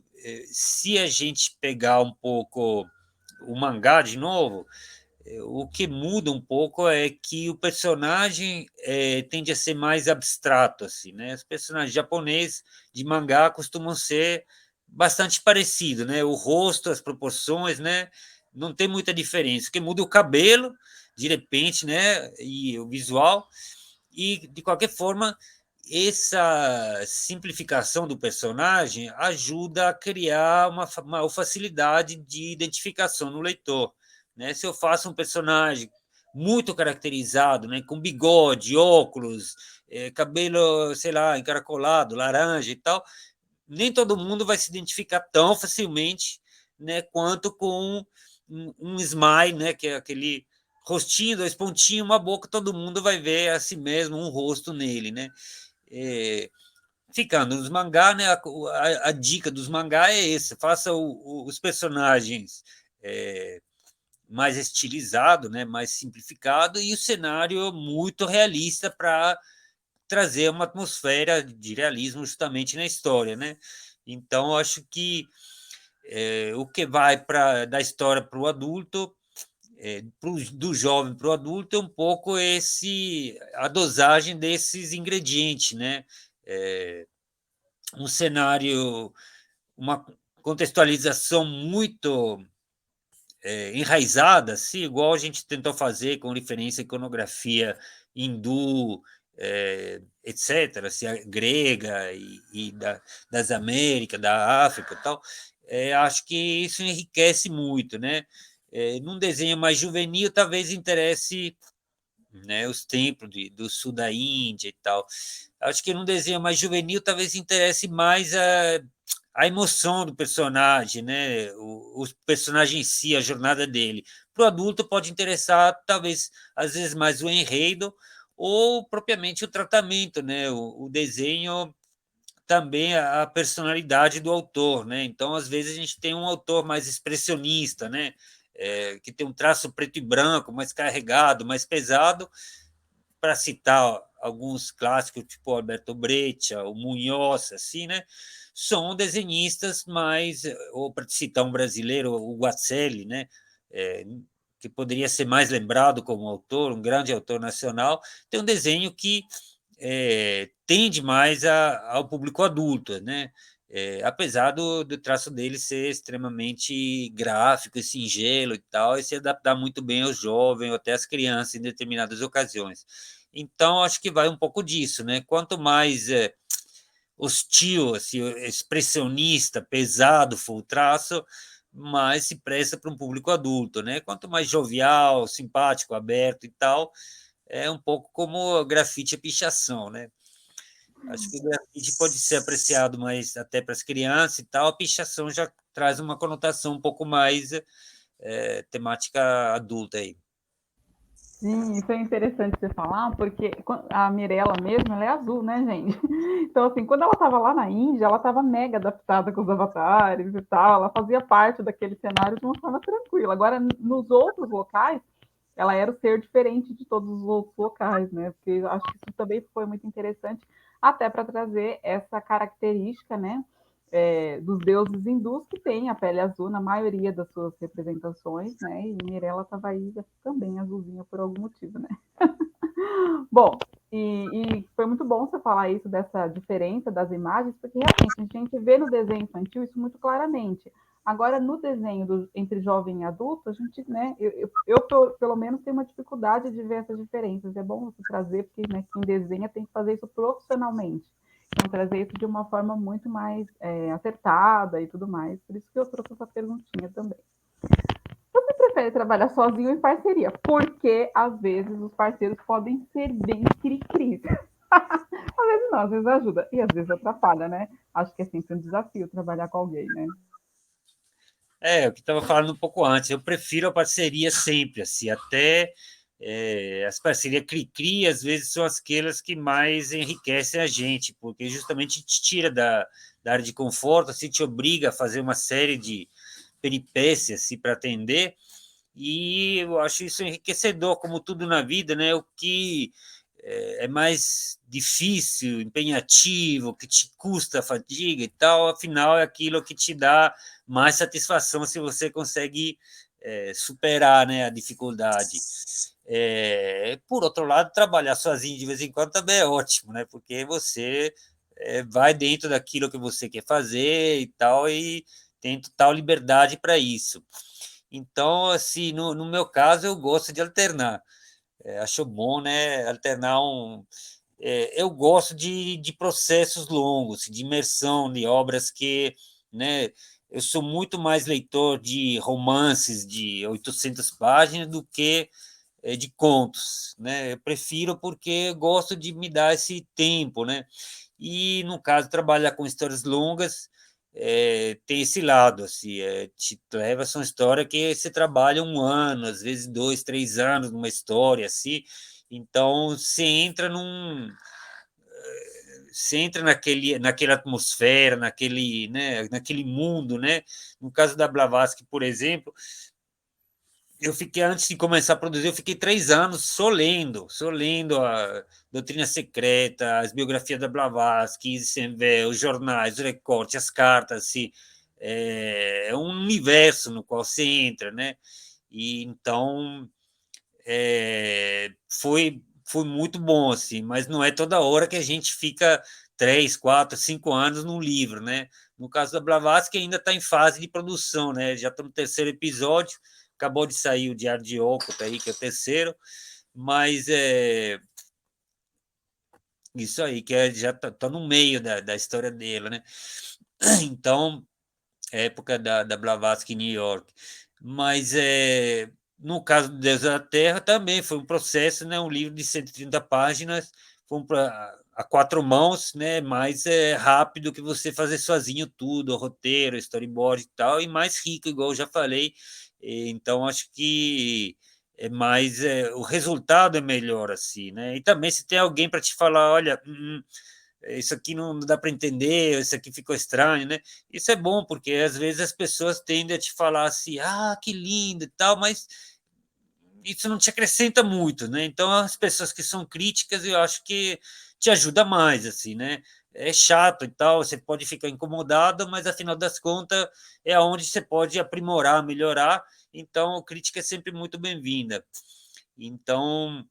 se a gente pegar um pouco o mangá de novo, o que muda um pouco é que o personagem tende a ser mais abstrato, assim, né? Os personagens japoneses de mangá costumam ser bastante parecidos, né? O rosto, as proporções, né? Não tem muita diferença. O que muda é o cabelo, de repente, né? E o visual. E, de qualquer forma, essa simplificação do personagem ajuda a criar uma maior facilidade de identificação no leitor, né? Se eu faço um personagem muito caracterizado, né, com bigode, óculos, cabelo, sei lá, encaracolado, laranja e tal, nem todo mundo vai se identificar tão facilmente, né, quanto com um smile, né, que é aquele rostinho, 2 pontinhos, uma boca, todo mundo vai ver a si mesmo um rosto nele, né? É, ficando nos mangá, né, a dica dos mangá é essa: faça os personagens mais estilizado, né, mais simplificado, e o cenário muito realista para trazer uma atmosfera de realismo justamente na história, né? Então, acho que o que vai da história para o adulto, do jovem para o adulto, é um pouco a dosagem desses ingredientes, né? Um cenário, uma contextualização muito enraizada, assim, igual a gente tentou fazer com referência à iconografia hindu, etc., assim, a grega das Américas, da África e tal, acho que isso enriquece muito, né? Num desenho mais juvenil, talvez interesse, né, os templos do sul da Índia e tal. Acho que num desenho mais juvenil, talvez interesse mais a emoção do personagem, né? O personagem em si, a jornada dele. Para o adulto pode interessar, talvez, às vezes, mais o enredo ou propriamente o tratamento, né? O desenho também a personalidade do autor, né? Então, às vezes, a gente tem um autor mais expressionista, né? Que tem um traço preto e branco, mais carregado, mais pesado, para citar alguns clássicos, tipo Alberto Breccia, o Munhoz, assim, né? São desenhistas mais, ou para citar um brasileiro, o Guacelli, né? É, que poderia ser mais lembrado como autor, um grande autor nacional, tem um desenho que tende mais ao público adulto, né? Apesar do traço dele ser extremamente gráfico e singelo e tal, e se adaptar muito bem aos jovens ou até às crianças em determinadas ocasiões. Então, acho que vai um pouco disso, né? Quanto mais hostil, assim, expressionista, pesado for o traço, mais se presta para um público adulto, né? Quanto mais jovial, simpático, aberto e tal, é um pouco como grafite e pichação, né? Acho que o grafite pode ser apreciado mais até para as crianças e tal, a pichação já traz uma conotação um pouco mais temática adulta aí. Sim, isso é interessante você falar, porque a Mirella mesmo, ela é azul, né, gente? Então, assim, quando ela estava lá na Índia, ela estava mega adaptada com os avatares e tal, ela fazia parte daquele cenário de uma forma tranquila. Agora, nos outros locais, ela era o ser diferente de todos os outros locais, né? Porque eu acho que isso também foi muito interessante, até para trazer essa característica, né? Dos deuses hindus que têm a pele azul na maioria das suas representações, né? E Mirella estava aí também azulzinha por algum motivo, né? Bom, e foi muito bom você falar isso dessa diferença das imagens, porque realmente a gente vê no desenho infantil isso muito claramente. Agora, no desenho entre jovem e adulto, a gente, né, pelo menos tenho uma dificuldade de ver essas diferenças. É bom você trazer, porque né, quem desenha tem que fazer isso profissionalmente. Então, trazer isso de uma forma muito mais acertada e tudo mais. Por isso que eu trouxe essa perguntinha também. Você prefere trabalhar sozinho ou em parceria? Porque às vezes os parceiros podem ser bem cri-cri. Às vezes não, às vezes ajuda. E às vezes atrapalha, né? Acho que é sempre um desafio trabalhar com alguém, né? O que estava falando um pouco antes, eu prefiro a parceria sempre, assim, até as parcerias cri-cri, às vezes, são aquelas que mais enriquecem a gente, porque justamente te tira da área de conforto, assim, te obriga a fazer uma série de peripécias assim, para atender, e eu acho isso enriquecedor, como tudo na vida, né? O que é mais difícil, empenhativo, que te custa a fadiga e tal, afinal é aquilo que te dá mais satisfação se você consegue superar, né, a dificuldade. Por outro lado, trabalhar sozinho de vez em quando também é ótimo, né? Porque você vai dentro daquilo que você quer fazer e tal, e tem total liberdade para isso. Então, assim, no meu caso, eu gosto de alternar. Acho bom, né? Alternar um. Eu gosto de processos longos, de imersão, de obras que, né? Eu sou muito mais leitor de romances de 800 páginas do que de contos, né? Eu prefiro porque gosto de me dar esse tempo, né? E, no caso, trabalhar com histórias longas tem esse lado, assim, te leva a uma história que você trabalha um ano, às vezes 2, 3 anos numa história, assim, então você entra naquela atmosfera, naquele mundo, né? No caso da Blavatsky, por exemplo, eu fiquei, antes de começar a produzir, eu fiquei 3 anos só lendo a Doutrina Secreta, as biografias da Blavatsky, os jornais, os recortes, as cartas, assim, é um universo no qual você entra, né? E então foi muito bom, assim, mas não é toda hora que a gente fica 3, 4, 5 anos num livro, né? No caso da Blavatsky, ainda está em fase de produção, né? Já está no terceiro episódio, acabou de sair o Diário de Okut aí, que é o terceiro, mas isso aí, que já tá no meio da história dele, né? Então, época da Blavatsky em New York. Mas, no caso do Deus da Terra, também foi um processo, né? Um livro de 130 páginas, foi a quatro mãos, né? Mais rápido que você fazer sozinho tudo, o roteiro, storyboard e tal, e mais rico, igual eu já falei. Então, acho que o resultado é melhor assim, né? E também se tem alguém para te falar, olha, isso aqui não dá para entender, isso aqui ficou estranho, né? Isso é bom, porque às vezes as pessoas tendem a te falar assim, ah, que lindo e tal, mas isso não te acrescenta muito, né? Então, as pessoas que são críticas, eu acho que te ajuda mais, assim, né? É chato e tal, você pode ficar incomodado, mas afinal das contas é onde você pode aprimorar, melhorar. Então, a crítica é sempre muito bem-vinda. Então,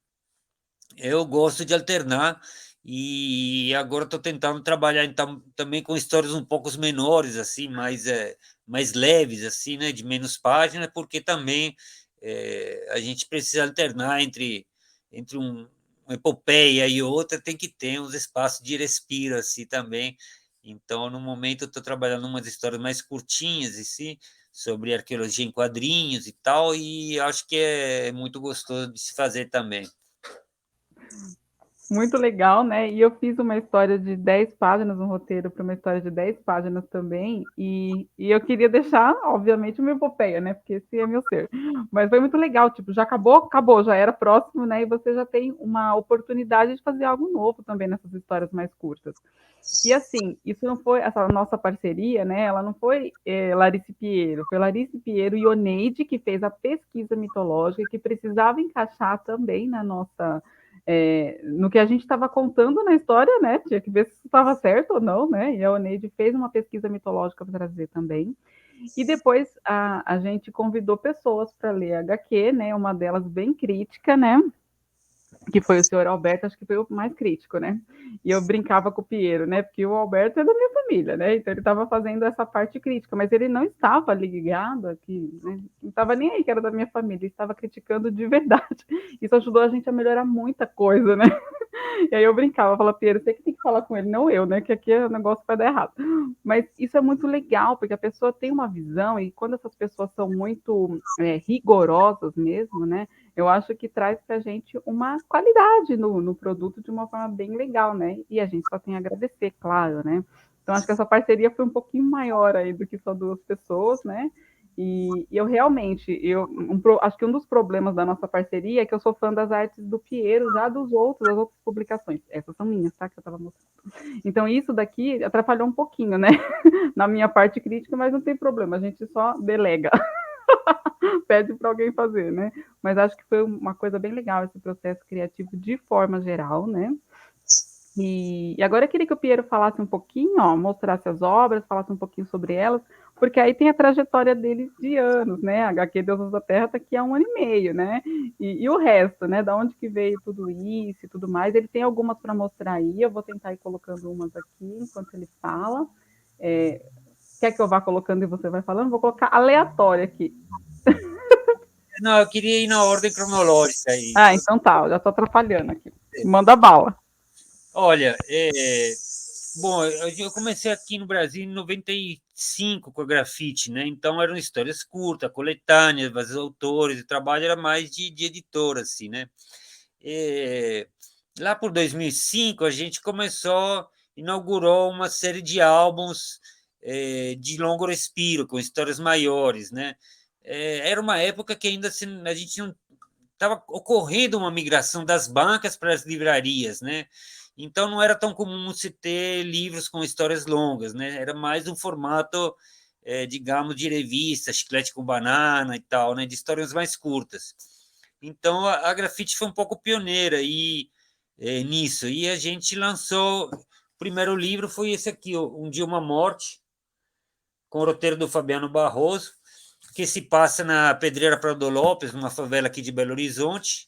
eu gosto de alternar e agora estou tentando trabalhar então também com histórias um pouco menores, assim, mais leves, assim, né, de menos páginas, porque também a gente precisa alternar entre uma epopeia e outra, tem que ter uns espaços de respiro, assim, também. Então, no momento, eu estou trabalhando umas histórias mais curtinhas, assim, sobre arqueologia em quadrinhos e tal, e acho que é muito gostoso de se fazer também. Muito legal, né? E eu fiz uma história de 10 páginas, um roteiro para uma história de 10 páginas também. E eu queria deixar, obviamente, uma epopeia, né? Porque esse é meu ser. Mas foi muito legal, tipo, já acabou, acabou, já era próximo, né? E você já tem uma oportunidade de fazer algo novo também nessas histórias mais curtas. E assim, isso não foi, essa nossa parceria, né? Ela não foi Larice Piero, foi Larice Piero e Oneide que fez a pesquisa mitológica que precisava encaixar também na nossa no que a gente estava contando na história, né? Tinha que ver se estava certo ou não, né? E a Oneide fez uma pesquisa mitológica para trazer também. E depois a gente convidou pessoas para ler a HQ, né? Uma delas bem crítica, né? Que foi o senhor Alberto, acho que foi o mais crítico, né? E eu brincava com o Piero, né? Porque o Alberto é da minha família, né? Então ele estava fazendo essa parte crítica, mas ele não estava ligado aqui, né? Não estava nem aí que era da minha família, ele estava criticando de verdade. Isso ajudou a gente a melhorar muita coisa, né? E aí eu brincava, falava, Piero, você que tem que falar com ele, não eu, né? Que aqui o negócio vai dar errado. Mas isso é muito legal, porque a pessoa tem uma visão, e quando essas pessoas são muito rigorosas mesmo, né? Eu acho que traz para a gente uma qualidade no produto de uma forma bem legal, né? E a gente só tem a agradecer, claro, né? Então, acho que essa parceria foi um pouquinho maior aí do que só duas pessoas, né? E eu realmente, acho que um dos problemas da nossa parceria é que eu sou fã das artes do Piero, já das outras publicações. Essas são minhas, tá? Que eu estava mostrando. Então, isso daqui atrapalhou um pouquinho, né? Na minha parte crítica, mas não tem problema, a gente só delega. Pede para alguém fazer, né? Mas acho que foi uma coisa bem legal esse processo criativo de forma geral, né? E agora eu queria que o Piero falasse um pouquinho, ó, mostrasse as obras, falasse um pouquinho sobre elas, porque aí tem a trajetória deles de anos, né? A HQ Deusas da Terra está aqui há 1 ano e meio, né? E o resto, né? Da onde que veio tudo isso e tudo mais. Ele tem algumas para mostrar aí, eu vou tentar ir colocando umas aqui enquanto ele fala. Quer que eu vá colocando e você vai falando? Vou colocar aleatório aqui. Não, eu queria ir na ordem cronológica aí. Ah, então tá, já tô atrapalhando aqui. Manda bala. Olha, bom, eu comecei aqui no Brasil em 95 com a grafite, né? Então eram histórias curtas, coletâneas, vários autores, o trabalho era mais de editora, assim, né? Lá por 2005 a gente inaugurou uma série de álbuns de longo respiro, com histórias maiores, né? Era uma época que ainda a gente não estava ocorrendo uma migração das bancas para as livrarias, né? Então não era tão comum se ter livros com histórias longas, né? Era mais um formato, digamos, de revista, chiclete com banana e tal, né? De histórias mais curtas. Então a grafite foi um pouco pioneira nisso. E a gente lançou. O primeiro livro foi esse aqui, Um Dia Uma Morte, com o roteiro do Fabiano Barroso, que se passa na Pedreira Prado Lopes, numa favela aqui de Belo Horizonte,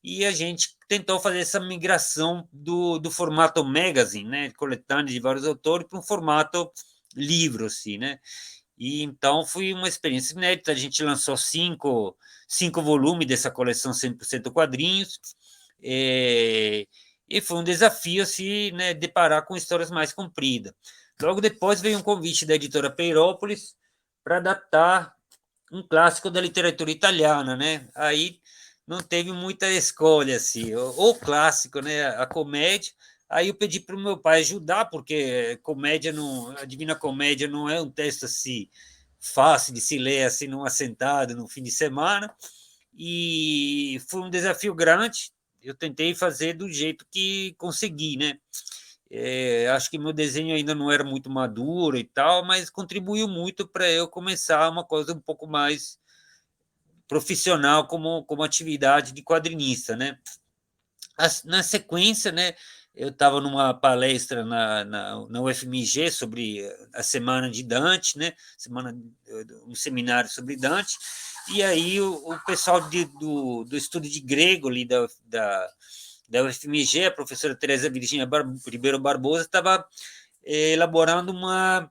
e a gente tentou fazer essa migração do formato magazine, né, coletânea de vários autores, para um formato livro, assim, né? E então foi uma experiência inédita. A gente lançou cinco volumes dessa coleção 100% quadrinhos, e foi um desafio se, né, deparar com histórias mais compridas. Logo depois veio um convite da editora Peirópolis para adaptar um clássico da literatura italiana, né? Aí não teve muita escolha, assim, ou clássico, né? A comédia. Aí eu pedi para o meu pai ajudar, porque comédia não, a Divina Comédia não é um texto assim fácil de se ler assim num assentado, no fim de semana, e foi um desafio grande. Eu tentei fazer do jeito que consegui, né? Acho que meu desenho ainda não era muito maduro e tal, mas contribuiu muito para eu começar uma coisa um pouco mais profissional como atividade de quadrinista, né? Na sequência, né, eu estava numa palestra na UFMG sobre a Semana de Dante, né, um seminário sobre Dante, e aí o pessoal do estudo de grego ali da UFMG, a professora Teresa Virginia Ribeiro Barbosa, estava elaborando uma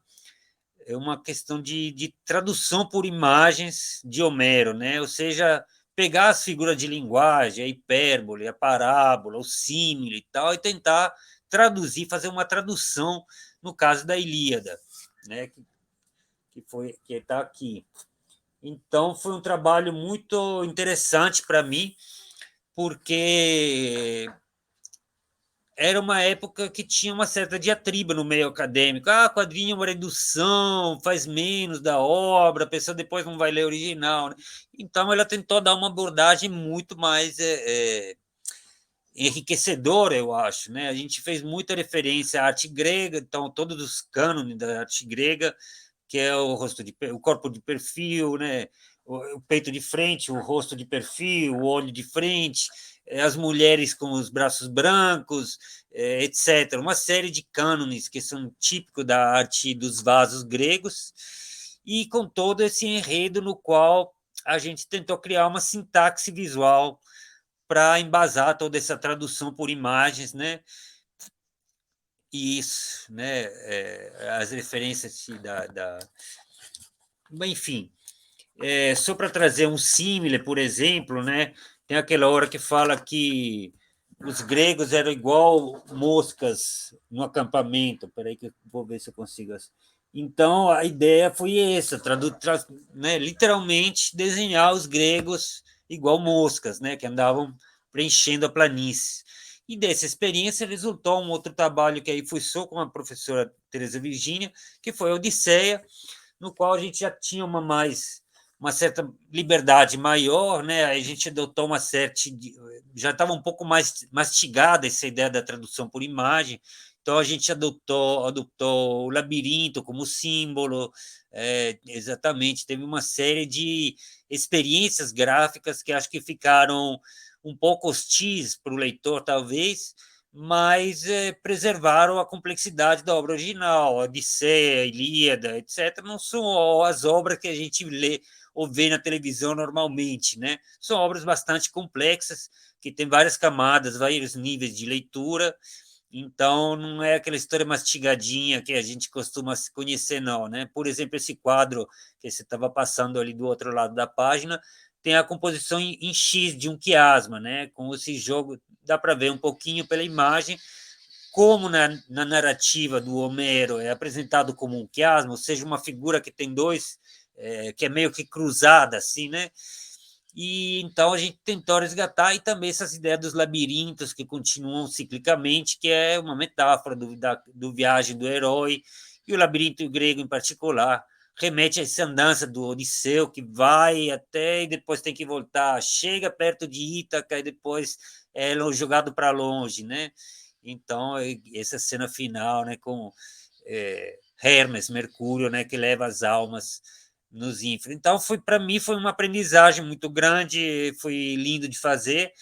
questão de tradução por imagens de Homero, né? Ou seja, pegar as figuras de linguagem, a hipérbole, a parábola, o símile e tal, e tentar traduzir, fazer uma tradução no caso da Ilíada, né? Que está aqui. Então, foi um trabalho muito interessante para mim, porque era uma época que tinha uma certa diatriba no meio acadêmico. Ah, quadrinho é uma redução, faz menos da obra, a pessoa depois não vai ler o original, né? Então, ela tentou dar uma abordagem muito mais enriquecedora, eu acho, né? A gente fez muita referência à arte grega, então, todos os cânones da arte grega, que é o corpo de perfil, né? O peito de frente, o rosto de perfil, o olho de frente, as mulheres com os braços brancos, etc. Uma série de cânones que são típicos da arte dos vasos gregos, e com todo esse enredo no qual a gente tentou criar uma sintaxe visual para embasar toda essa tradução por imagens, né? Isso, né? As referências enfim, só para trazer um símile, por exemplo, né? Tem aquela hora que fala que os gregos eram igual moscas no acampamento. Espera aí que eu vou ver se eu consigo. Então, a ideia foi essa, né, literalmente desenhar os gregos igual moscas, né, que andavam preenchendo a planície. E dessa experiência resultou um outro trabalho que aí foi só com a professora Teresa Virgínia, que foi a Odisseia, no qual a gente já tinha uma certa liberdade maior, né? A gente adotou já estava um pouco mais mastigada essa ideia da tradução por imagem, então a gente adotou o labirinto como símbolo, exatamente, teve uma série de experiências gráficas que acho que ficaram um pouco hostis para o leitor, talvez, mas preservaram a complexidade da obra original. A Odisseia, a Ilíada, etc., não são as obras que a gente lê ou vê na televisão normalmente, né? São obras bastante complexas, que têm várias camadas, vários níveis de leitura, então não é aquela história mastigadinha que a gente costuma conhecer, não, né? Por exemplo, esse quadro que você estava passando ali do outro lado da página tem a composição em X de um quiasma, né? Com esse jogo, dá para ver um pouquinho pela imagem, como na narrativa do Homero é apresentado como um quiasma, ou seja, uma figura que tem dois, que é meio que cruzada, assim, né? E então a gente tentou resgatar, e também essas ideias dos labirintos que continuam ciclicamente, que é uma metáfora do viagem do herói, e o labirinto grego em particular remete a essa andança do Odisseu, que vai até e depois tem que voltar, chega perto de Ítaca e depois é jogado para longe, né? Então, essa cena final, né, com Hermes, Mercúrio, né, que leva as almas nos infra. Então, para mim, foi uma aprendizagem muito grande, foi lindo de fazer.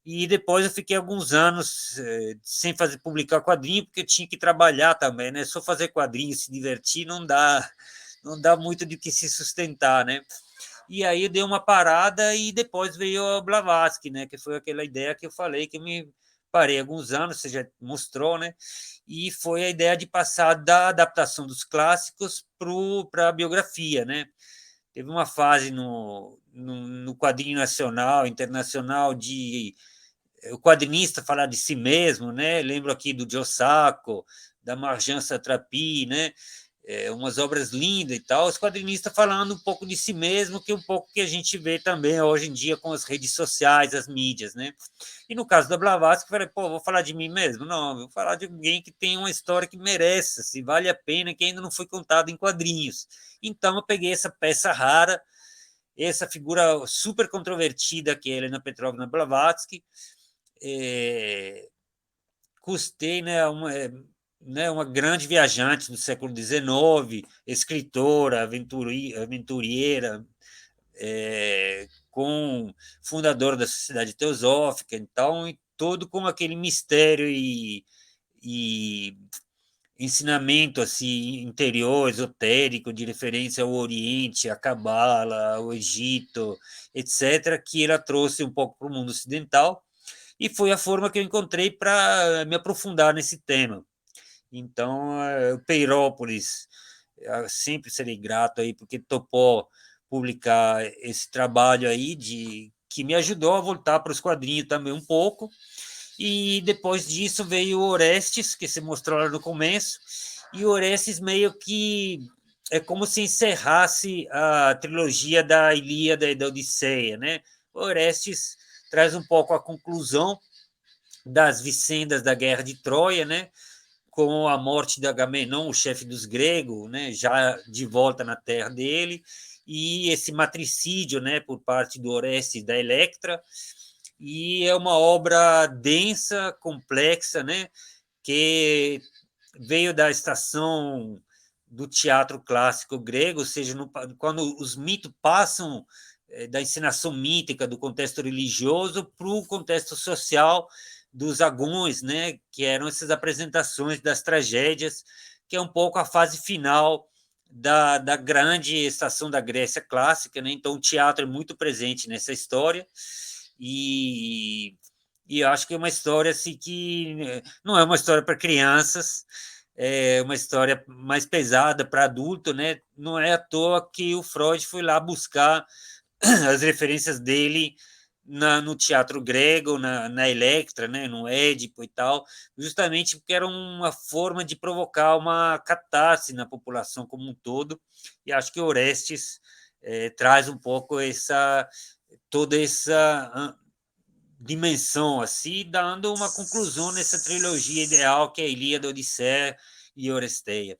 E depois eu fiquei alguns anos sem publicar quadrinho, porque eu tinha que trabalhar também, né? Só fazer quadrinho, se divertir, não dá muito de que se sustentar, né? E aí eu dei uma parada e depois veio a Blavatsky, né? Que foi aquela ideia que eu falei que me parei alguns anos, você já mostrou, né? E foi a ideia de passar da adaptação dos clássicos para a biografia, né? Teve uma fase no quadrinho nacional, internacional, de o quadrinista falar de si mesmo, né? Lembro aqui do Joe Sacco, da Marjan Satrapi, né? Umas obras lindas e tal, os quadrinistas falando um pouco de si mesmo, que é um pouco que a gente vê também hoje em dia com as redes sociais, as mídias, né? E no caso da Blavatsky, eu falei, pô, vou falar de mim mesmo? Não, vou falar de alguém que tem uma história que merece, se vale a pena, que ainda não foi contada em quadrinhos. Então eu peguei essa peça rara, essa figura super controvertida que é Helena Petrovna Blavatsky, custei, né, uma grande viajante do século XIX, escritora, aventureira, com fundadora da Sociedade Teosófica, então, e todo com aquele mistério e ensinamento assim interior, esotérico, de referência ao Oriente, à Cabala, ao Egito, etc., que ela trouxe um pouco para o mundo ocidental, e foi a forma que eu encontrei para me aprofundar nesse tema. Então, o Peirópolis, eu sempre serei grato aí, porque topou publicar esse trabalho aí, que me ajudou a voltar para os quadrinhos também um pouco, e depois disso veio o Orestes, que se mostrou lá no começo, e o Orestes meio que é como se encerrasse a trilogia da Ilíada e da Odisseia, né? O Orestes traz um pouco a conclusão das vicendas da Guerra de Troia, né? Com a morte de Agamenon, o chefe dos gregos, né? Já de volta na terra dele, e esse matricídio, né? Por parte do Orestes e da Electra, e é uma obra densa, complexa, né? Que veio da estação do teatro clássico grego, ou seja, quando os mitos passam da encenação mítica, do contexto religioso, para o contexto social dos agões, né? Que eram essas apresentações das tragédias, que é um pouco a fase final da grande estação da Grécia clássica, né? Então o teatro é muito presente nessa história, e, e eu acho que é uma história assim, que não é uma história para crianças, é uma história mais pesada para adulto, né? Não é à toa que o Freud foi lá buscar as referências dele no teatro grego, na Electra, né, no Édipo e tal, justamente porque era uma forma de provocar uma catarse na população como um todo, e acho que Orestes traz um pouco toda essa dimensão, assim, dando uma conclusão nessa trilogia ideal que é a Ilíada, Odisseia e Oresteia.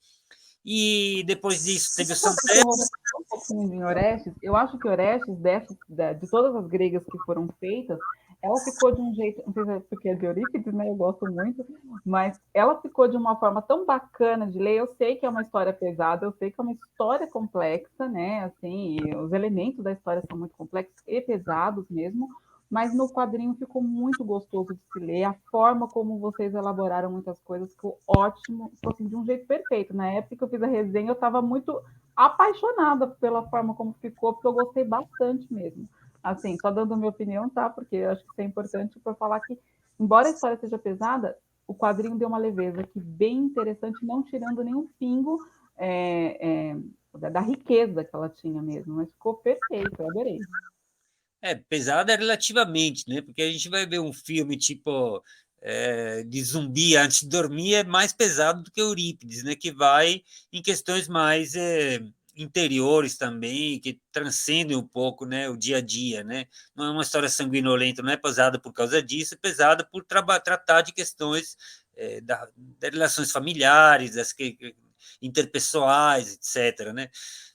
E depois disso teve o Santé. Um pouquinho em Orestes, eu acho que Orestes, de todas as gregas que foram feitas, ela ficou de um jeito, não sei se é porque é de Eurípides, né? Eu gosto muito, mas ela ficou de uma forma tão bacana de ler. Eu sei que é uma história pesada, eu sei que é uma história complexa, né? Assim, os elementos da história são muito complexos e pesados mesmo, mas no quadrinho ficou muito gostoso de se ler. A forma como vocês elaboraram muitas coisas ficou ótimo, ficou assim, de um jeito perfeito. Na época que eu fiz a resenha, eu estava muito apaixonada pela forma como ficou, porque eu gostei bastante mesmo. Assim, só dando minha opinião, tá? Porque eu acho que isso é importante para falar que, embora a história seja pesada, o quadrinho deu uma leveza que bem interessante, não tirando nenhum pingo da riqueza que ela tinha mesmo, mas ficou perfeito, eu adorei. Pesada relativamente, né? Porque a gente vai ver um filme tipo de zumbi antes de dormir, é mais pesado do que Eurípides, né? Que vai em questões mais interiores também, que transcendem um pouco, né, o dia a dia, né? Não é uma história sanguinolenta, não é pesada por causa disso, é pesada por tratar de questões das relações familiares, interpessoais, etc., né?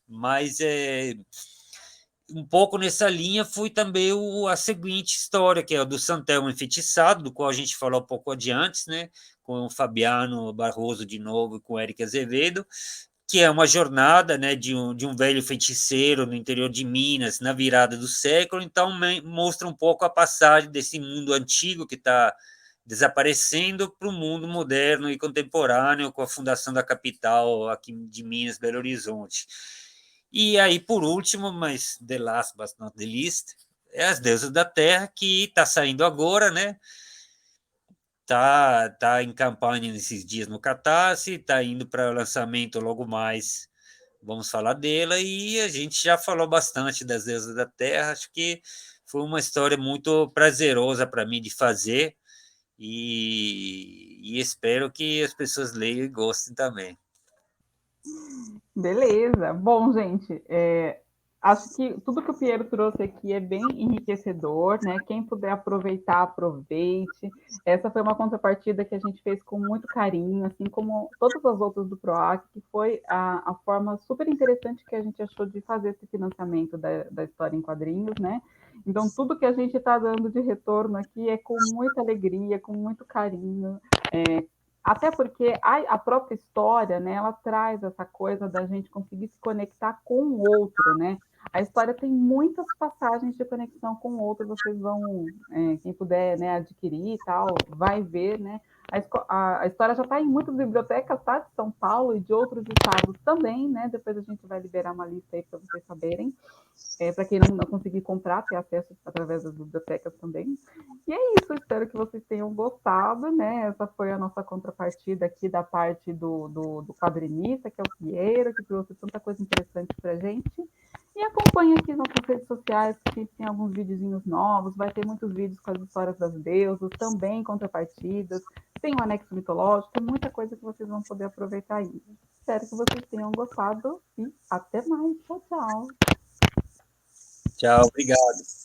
Mas um pouco nessa linha foi também a seguinte história, que é a do Santelmo Enfeitiçado, do qual a gente falou um pouco adiante, né? Com o Fabiano Barroso de novo e com o Eric Azevedo, que é uma jornada, né, de um velho feiticeiro no interior de Minas, na virada do século. Então mostra um pouco a passagem desse mundo antigo que está desaparecendo para o mundo moderno e contemporâneo, com a fundação da capital aqui de Minas, Belo Horizonte. E aí, por último, mas the last but not the least, é As Deusas da Terra, que está saindo agora, né? tá em campanha nesses dias no Catarse, tá indo para o lançamento logo mais. Vamos falar dela e a gente já falou bastante das Deusas da Terra. Acho que foi uma história muito prazerosa para mim de fazer e espero que as pessoas leiam e gostem também. Beleza. Bom, gente, acho que tudo que o Piero trouxe aqui é bem enriquecedor, né? Quem puder aproveitar, aproveite. Essa foi uma contrapartida que a gente fez com muito carinho, assim como todas as outras do PROAC, que foi a forma super interessante que a gente achou de fazer esse financiamento da história em quadrinhos, né? Então, tudo que a gente está dando de retorno aqui é com muita alegria, com muito carinho. Até porque a própria história, né, ela traz essa coisa da gente conseguir se conectar com o outro, né? A história tem muitas passagens de conexão com o outro, vocês vão, quem puder, né, adquirir e tal, vai ver, né? A história já está em muitas bibliotecas, tá? De São Paulo e de outros estados também, né? Depois a gente vai liberar uma lista aí para vocês saberem. Para quem não conseguir comprar, ter acesso através das bibliotecas também. E é isso, espero que vocês tenham gostado, né? Essa foi a nossa contrapartida aqui da parte do quadrinista, que é o Piero, que trouxe tanta coisa interessante para a gente. E acompanhe aqui nossas redes sociais, que tem alguns videozinhos novos, vai ter muitos vídeos com as histórias das deusas, também contrapartidas, tem um anexo mitológico, tem muita coisa que vocês vão poder aproveitar ainda. Espero que vocês tenham gostado e até mais. Tchau, tchau. Tchau, obrigado.